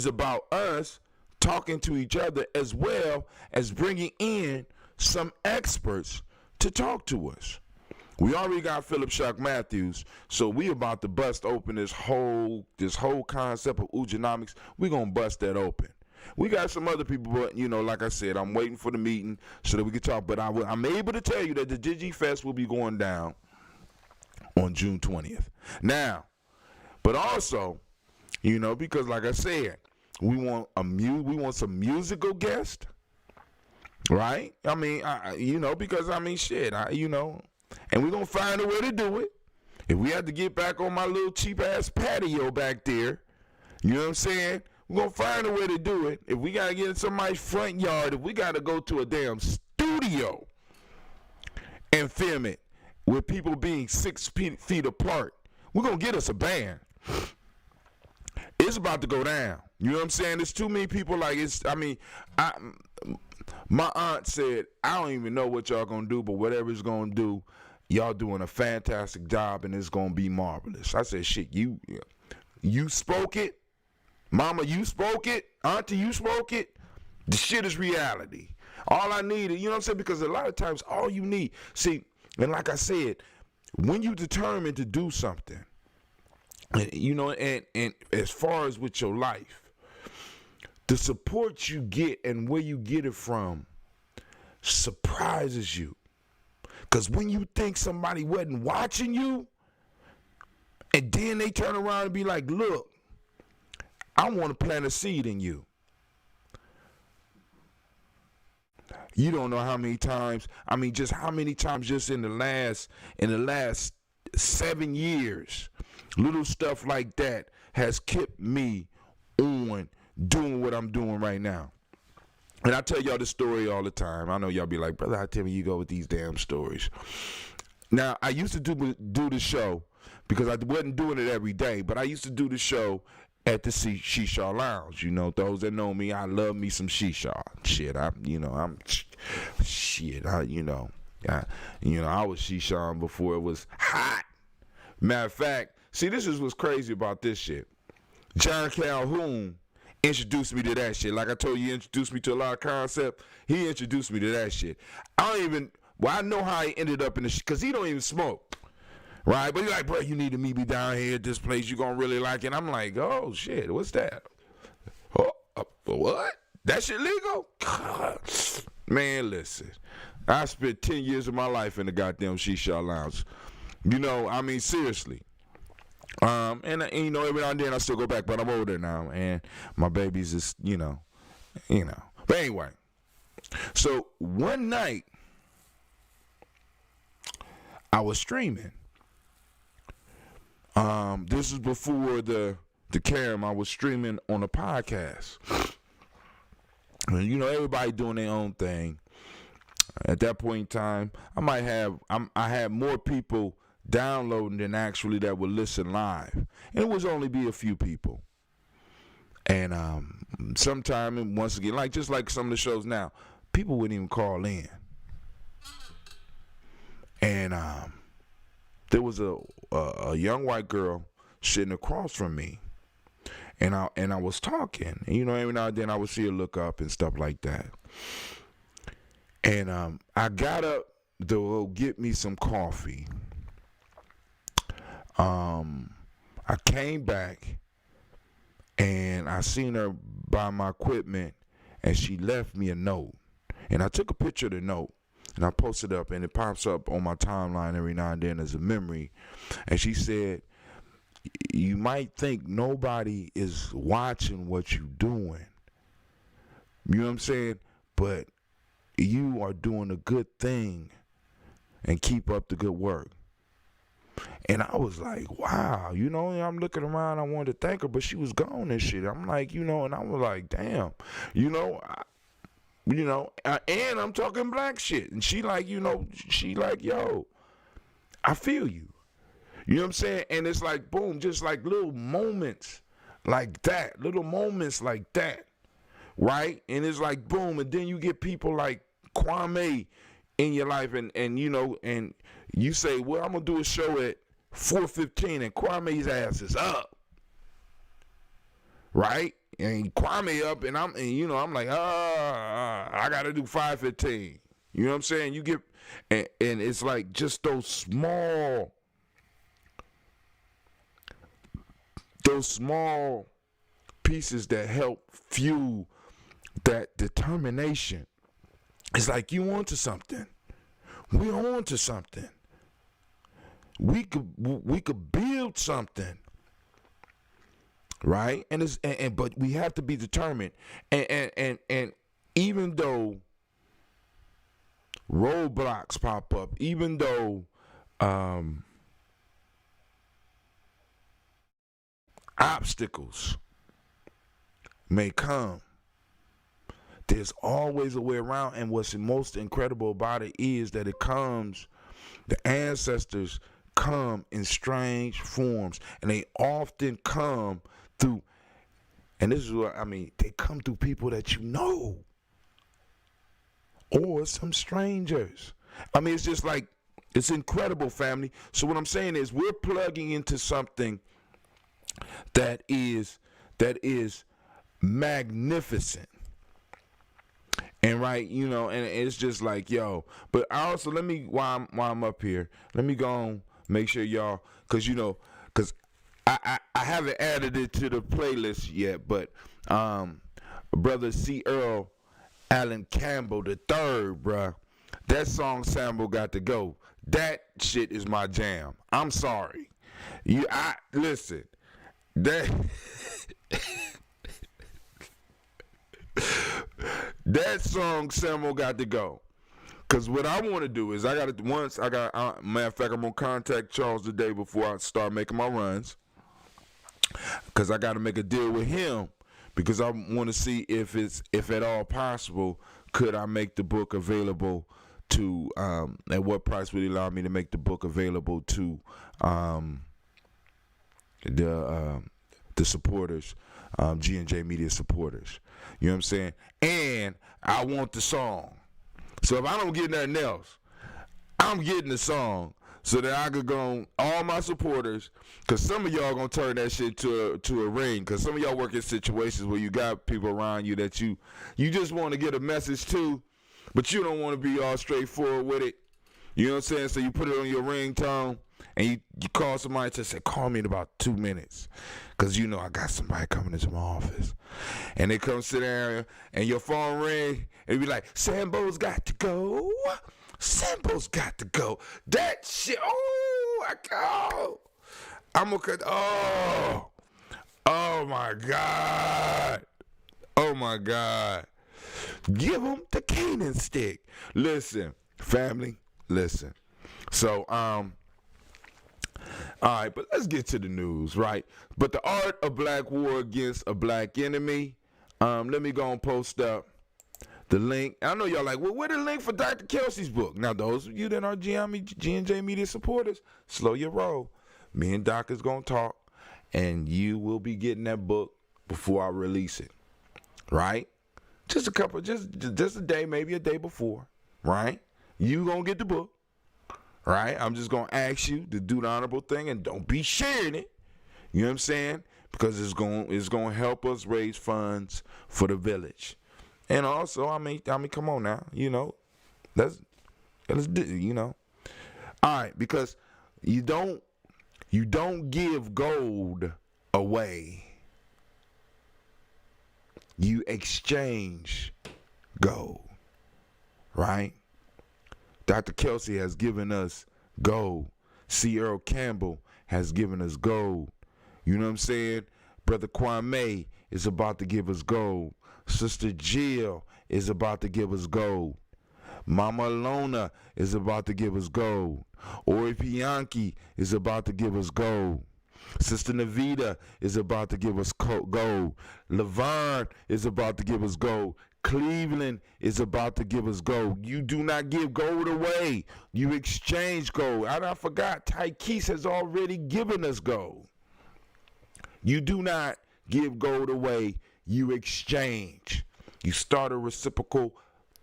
about us talking to each other, as well as bringing in some experts to talk to us. We already got Philip Shock Matthews, so we about to bust open this whole concept of Ugenomics. We're going to bust that open. We got some other people, but, like I said, I'm waiting for the meeting so that we can talk. But I'm able to tell you that the Digi Fest will be going down on June 20th. Now, but also, because like I said, we want some musical guests, right? I mean, because shit, and we're gonna find a way to do it. If we have to get back on my little cheap ass patio back there, you know what I'm saying? We're gonna find a way to do it. If we gotta get in somebody's front yard, if we gotta go to a damn studio and film it with people being 6 feet apart, we're gonna get us a band. It's about to go down. You know what I'm saying? There's too many people my aunt said, I don't even know what y'all gonna do, but whatever it's gonna do, y'all doing a fantastic job and it's gonna be marvelous. I said, shit, you spoke it. Mama, you spoke it. Auntie, you spoke it. The shit is reality. All I need, you know what I'm saying? Because a lot of times all you need, see, and like I said, when you determine to do something, and as far as with your life, the support you get and where you get it from surprises you. Because when you think somebody wasn't watching you, and then they turn around and be like, look, I want to plant a seed in you. You don't know how many times, just how many times just in the last 7 years, little stuff like that has kept me on doing what I'm doing right now. And I tell y'all this story all the time. I know y'all be like, brother, how tell me you go with these damn stories. Now, I used to do the show because I wasn't doing it every day, but I used to do the show at the Shisha Lounge. Those that know me, I love me some Shisha. Shit, I was Shisha before it was hot. Matter of fact, see, this is what's crazy about this shit. John Calhoun introduced me to that shit. Like I told you, he introduced me to a lot of concept. He introduced me to that shit. I know how he ended up in the shit, because he don't even smoke. Right? But he's like, bro, you need to meet me down here at this place. You're going to really like it. I'm like, oh, shit, what's that? Oh, what? That shit legal? Man, listen. I spent 10 years of my life in the goddamn Shisha Lounge. Seriously. And every now and then I still go back, but I'm older now, and my baby's just, But anyway, so one night I was streaming. This is before the cam. I was streaming on a podcast. And everybody doing their own thing. At that point in time, I had more people downloading than actually that would listen live. And it was only be a few people. And sometime, and once again, just like some of the shows now, people wouldn't even call in. And there was a young white girl sitting across from me. And I was talking. And every now and then I would see her look up and stuff like that. And I got up to go get me some coffee. I came back and I seen her buy my equipment, and she left me a note. And I took a picture of the note and I posted it up, and it pops up on my timeline every now and then as a memory. And she said, you might think nobody is watching what you're doing. You know what I'm saying? But you are doing a good thing, and keep up the good work. And I was like, wow, I'm looking around. I wanted to thank her, but she was gone and shit. I'm like, and I was like, damn, and I'm talking black shit. And she like, she like, yo, I feel you. You know what I'm saying? And it's like, boom, just like little moments like that, right? And it's like, boom, and then you get people like Kwame in your life, and and you say, well, I'm going to do a show at 4:15, and Kwame's ass is up, right? And Kwame up, and I'm like, I got to do 5:15. You know what I'm saying? You get, and it's like just those small pieces that help fuel that determination. It's like you on to something. We're on to something. We could build something, right? But we have to be determined. And even though roadblocks pop up, even though obstacles may come, there's always a way around. And what's most incredible about it is that the ancestors come in strange forms, and they often come through, and this is what I mean, they come through people that you know, or some strangers. I mean, it's just like, it's incredible, family. So what I'm saying is, we're plugging into something that is magnificent. And right, you know, and it's just like, yo. But I also, let me, while I'm up here, let me go on, make sure y'all, because I haven't added it to the playlist yet, but brother C. Earl Allen Campbell the third, bruh, that song Sambo Got to Go. That shit is my jam. I'm sorry. Listen, that that song Sambo Got to Go. Cause what I want to do is, matter of fact, I'm gonna contact Charles the day before I start making my runs. Cause I got to make a deal with him, because I want to see if at all possible, could I make the book available to, at what price would he allow me to make the book available to the supporters, G&J Media supporters. You know what I'm saying? And I want the song. So if I don't get nothing else, I'm getting the song so that I could go on all my supporters, because some of y'all going to turn that shit to a ring, because some of y'all work in situations where you got people around you that you just want to get a message to, but you don't want to be all straightforward with it. You know what I'm saying? So you put it on your ringtone, and you call somebody to say, call me in about 2 minutes, because you know I got somebody coming into my office. And they come sit there, and your phone ring, and you be like, Sambo's got to go. Sambo's got to go. That shit, I'm going to cut, oh my God. Oh my God. Give them the Canaan stick. Listen, family, listen. So, all right, but let's get to the news, right? But the art of black war against a black enemy. Let me go and post up the link. I know y'all like, well, where the link for Dr. Kelsey's book? Now, those of you that are G&J Media supporters, slow your roll. Me and Doc is going to talk, and you will be getting that book before I release it, right? Just a day, maybe a day before, right? You going to get the book, right? I'm just going to ask you to do the honorable thing, and don't be sharing it. You know what I'm saying? Because it's going to help us raise funds for the village. And also, I mean, come on now, you know, let's do, you know. All right, because you don't give gold away. You exchange gold, right? Dr. Kelsey has given us gold. C. Earl Campbell has given us gold. You know what I'm saying? Brother Kwame is about to give us gold. Sister Jill is about to give us gold. Mama Lona is about to give us gold. Ori Pianki is about to give us gold. Sister Navita is about to give us gold. Laverne is about to give us gold. Cleveland is about to give us gold. You do not give gold away. You exchange gold. And I forgot, Tykees has already given us gold. You do not give gold away. You exchange. You start a reciprocal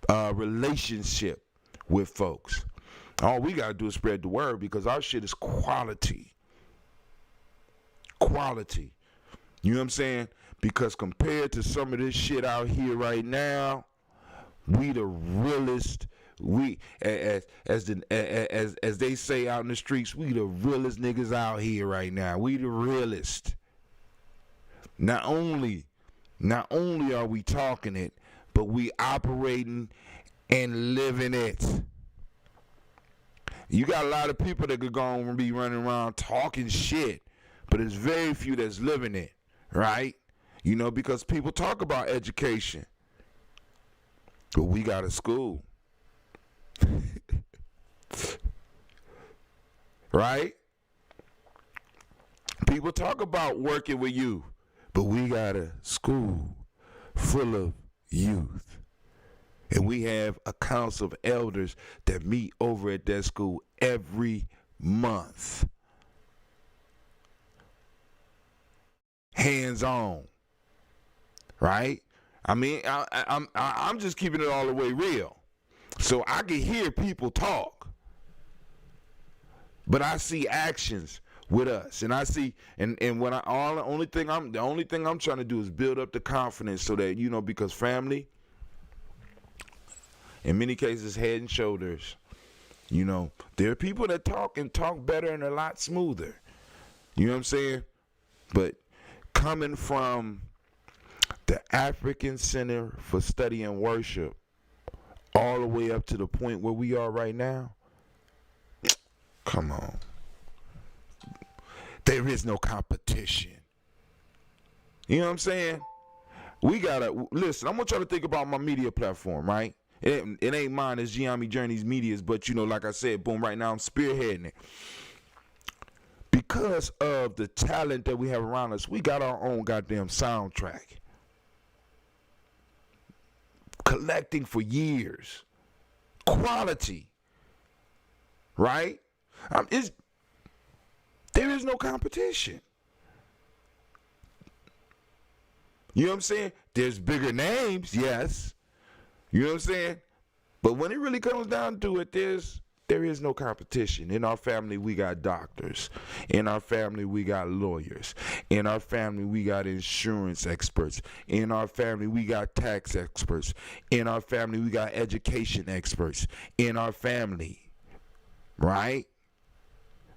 relationship with folks. All we got to do is spread the word, because our shit is quality. Quality. You know what I'm saying? Because compared to some of this shit out here right now, we the realest. We as they say out in the streets, we the realest niggas out here right now. We the realest. Not only are we talking it, but we operating and living it. You got a lot of people that could go and be running around talking shit, but it's very few that's living it, right? You know, because people talk about education, but we got a school. Right? People talk about working with youth, but we got a school full of youth. And we have a council of elders that meet over at that school every month. Hands on. Right? I mean, I'm just keeping it all the way real. So I can hear people talk, but I see actions with us, and I see, and when the only thing I'm trying to do is build up the confidence so that, you know, because family, in many cases, head and shoulders. You know, there are people that talk and talk better and a lot smoother. You know what I'm saying? But coming from the African Center for Study and Worship all the way up to the point where we are right now, come on. There is no competition. You know what I'm saying? We gotta, listen, I'm gonna try to think about my media platform, right? It ain't mine, it's Gianni Journey's Media's, but you know, like I said, boom, right now I'm spearheading it. Because of the talent that we have around us, we got our own goddamn soundtrack. Collecting for years. Quality. Right? There is no competition. You know what I'm saying? There's bigger names, yes. You know what I'm saying? But when it really comes down to it, there is no competition. In our family, we got doctors. In our family, we got lawyers. In our family, we got insurance experts. In our family, we got tax experts. In our family, we got education experts. In our family, right?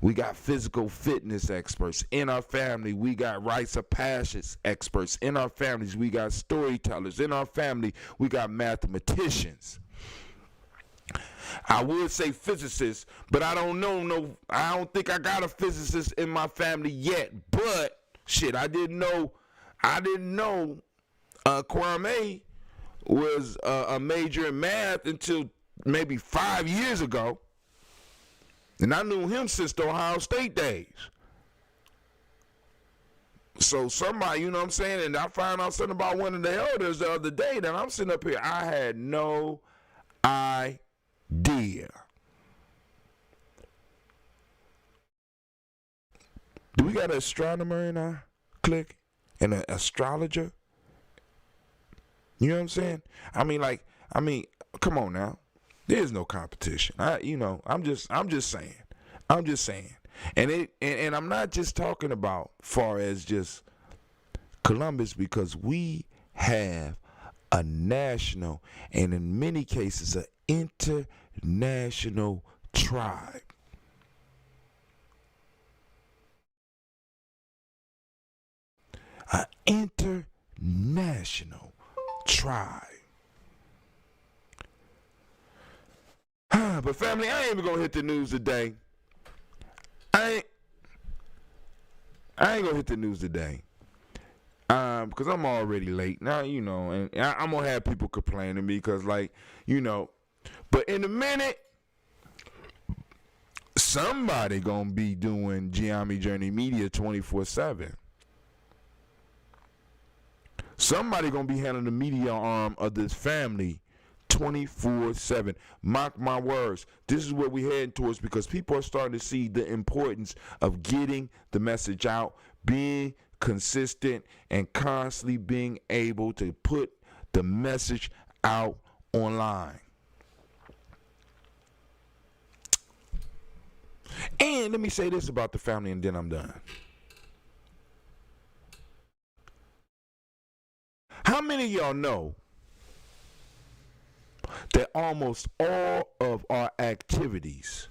We got physical fitness experts. In our family, we got rites of passage experts. In our families, we got storytellers. In our family, we got mathematicians. I would say physicists, but I don't think I got a physicist in my family yet. But shit, I didn't know Kwame was a major in math until maybe 5 years ago. And I knew him since the Ohio State days. So somebody, you know what I'm saying, and I found out something about one of the elders the other day that I'm sitting up here, I had no idea. Do we got an astronomer in our clique? And an astrologer? You know what I'm saying? I mean, come on now. There's no competition. I'm just saying. And I'm not just talking about far as just Columbus, because we have a national and in many cases an international tribe. An international tribe. But family, I ain't even gonna hit the news today. I ain't gonna hit the news today. Because I'm already late. Now, you know, and I'm gonna have people complaining to me because, like, you know, but in a minute, somebody gonna be doing Gianni Journey Media 24/7. Somebody gonna be handling the media arm of this family 24/7. Mark my words. This is what we're heading towards, because people are starting to see the importance of getting the message out, being consistent, and constantly being able to put the message out online. And let me say this about the family, and then I'm done. How many of y'all know that almost all of our activities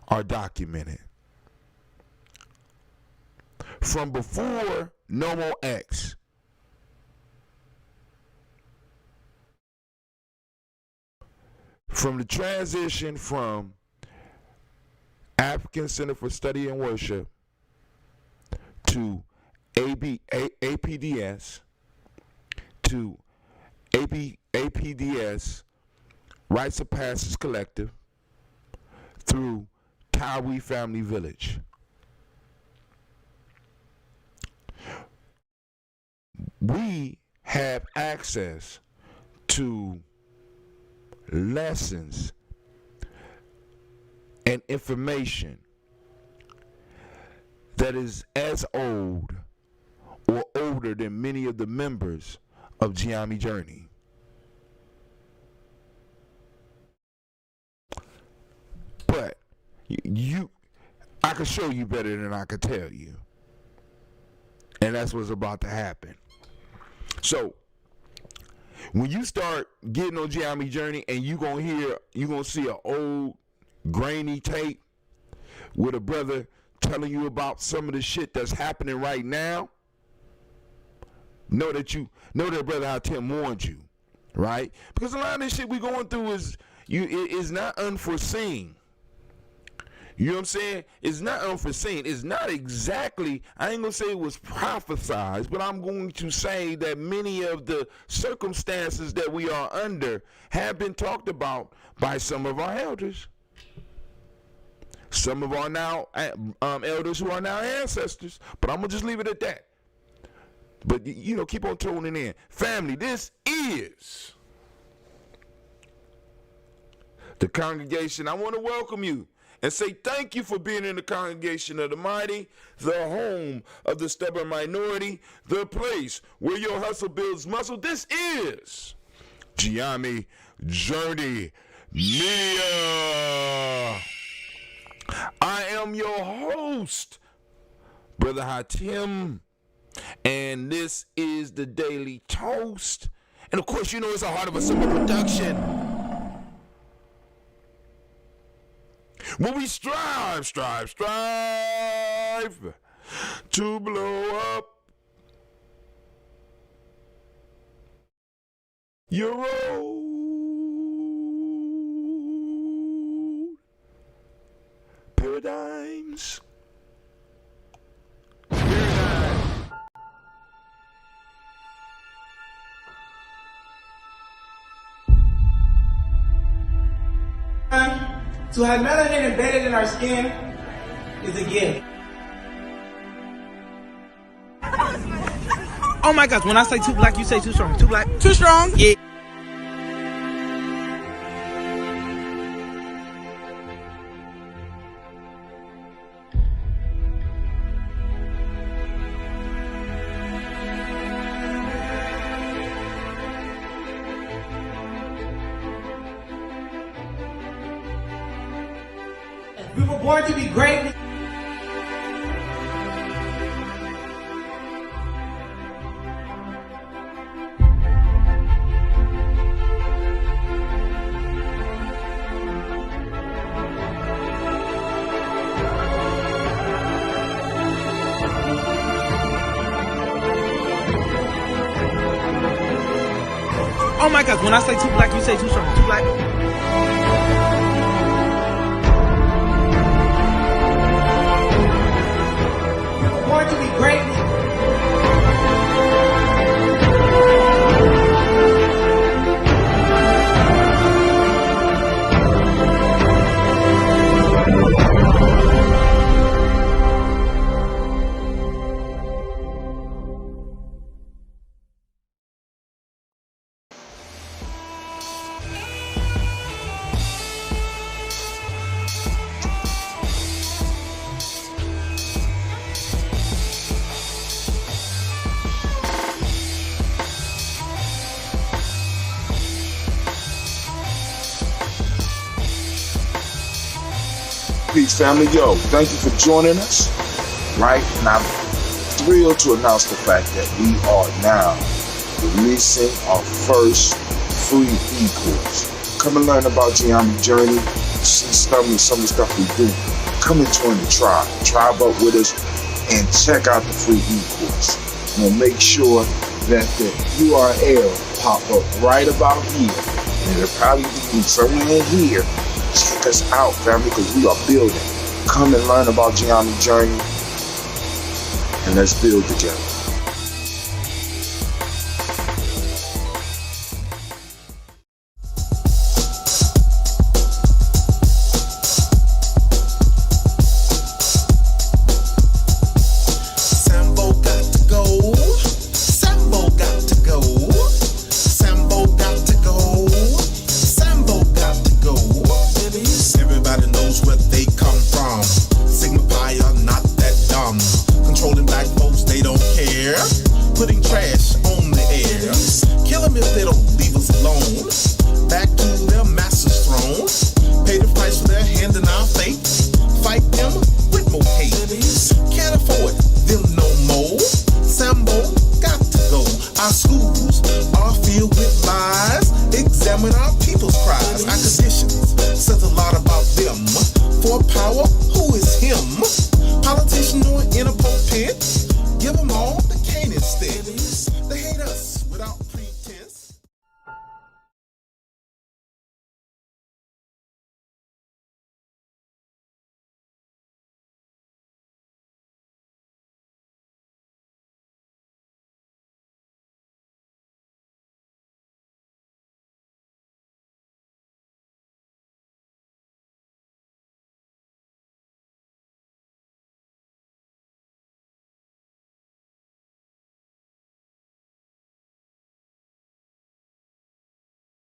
are documented? From before No More X, from the transition from African Center for Study and Worship to APDS to APDS Rites of Passage Collective through Tawi Family Village. We have access to lessons and information that is as old or older than many of the members of Giami Journey. But I can show you better than I can tell you. And that's what's about to happen. So, when you start getting on Giami Journey and you're gonna see an old grainy tape with a brother telling you about some of the shit that's happening right now, know that brother how Tim warned you, right? Because a lot of this shit we going through is not unforeseen. You know what I'm saying? It's not unforeseen. It's not exactly, I ain't going to say it was prophesized, but I'm going to say that many of the circumstances that we are under have been talked about by some of our elders. Some of our now elders who are now ancestors. But I'm going to just leave it at that. But, keep on tuning in. Family, this is the congregation. I want to welcome you and say thank you for being in the congregation of the mighty, the home of the stubborn minority, the place where your hustle builds muscle. This is Giami Journey Media. I am your host, Brother Hatim, and this is the Daily Toast. And of course, it's a Heart of a Simple production. When we strive to blow up your road paradigms. To have melanin embedded in our skin is a gift. Oh my gosh, when I say too black, you say too strong. Too black, too strong. Yeah. We were born to be great. Oh my gosh, when I say too black, you say too strong. Too black. Born to be great. Peace, family. Yo, thank you for joining us. Right? And I'm thrilled to announce the fact that we are now releasing our first free e-course. Come and learn about Giami Journey. See some of the stuff we do. Come and join the tribe. Tribe up with us and check out the free e-course. And we'll make sure that the URL pop up right about here And it'll probably be somewhere in here. Check us out, family, because we are building. Come and learn about Gianni's journey, and let's build together. Sambo got to go. Sambo got to go. Sambo got to go. Sambo got to go. Everybody knows where they come from. Sigma Pi are not that dumb. Controlling black folks, they don't care. Putting trash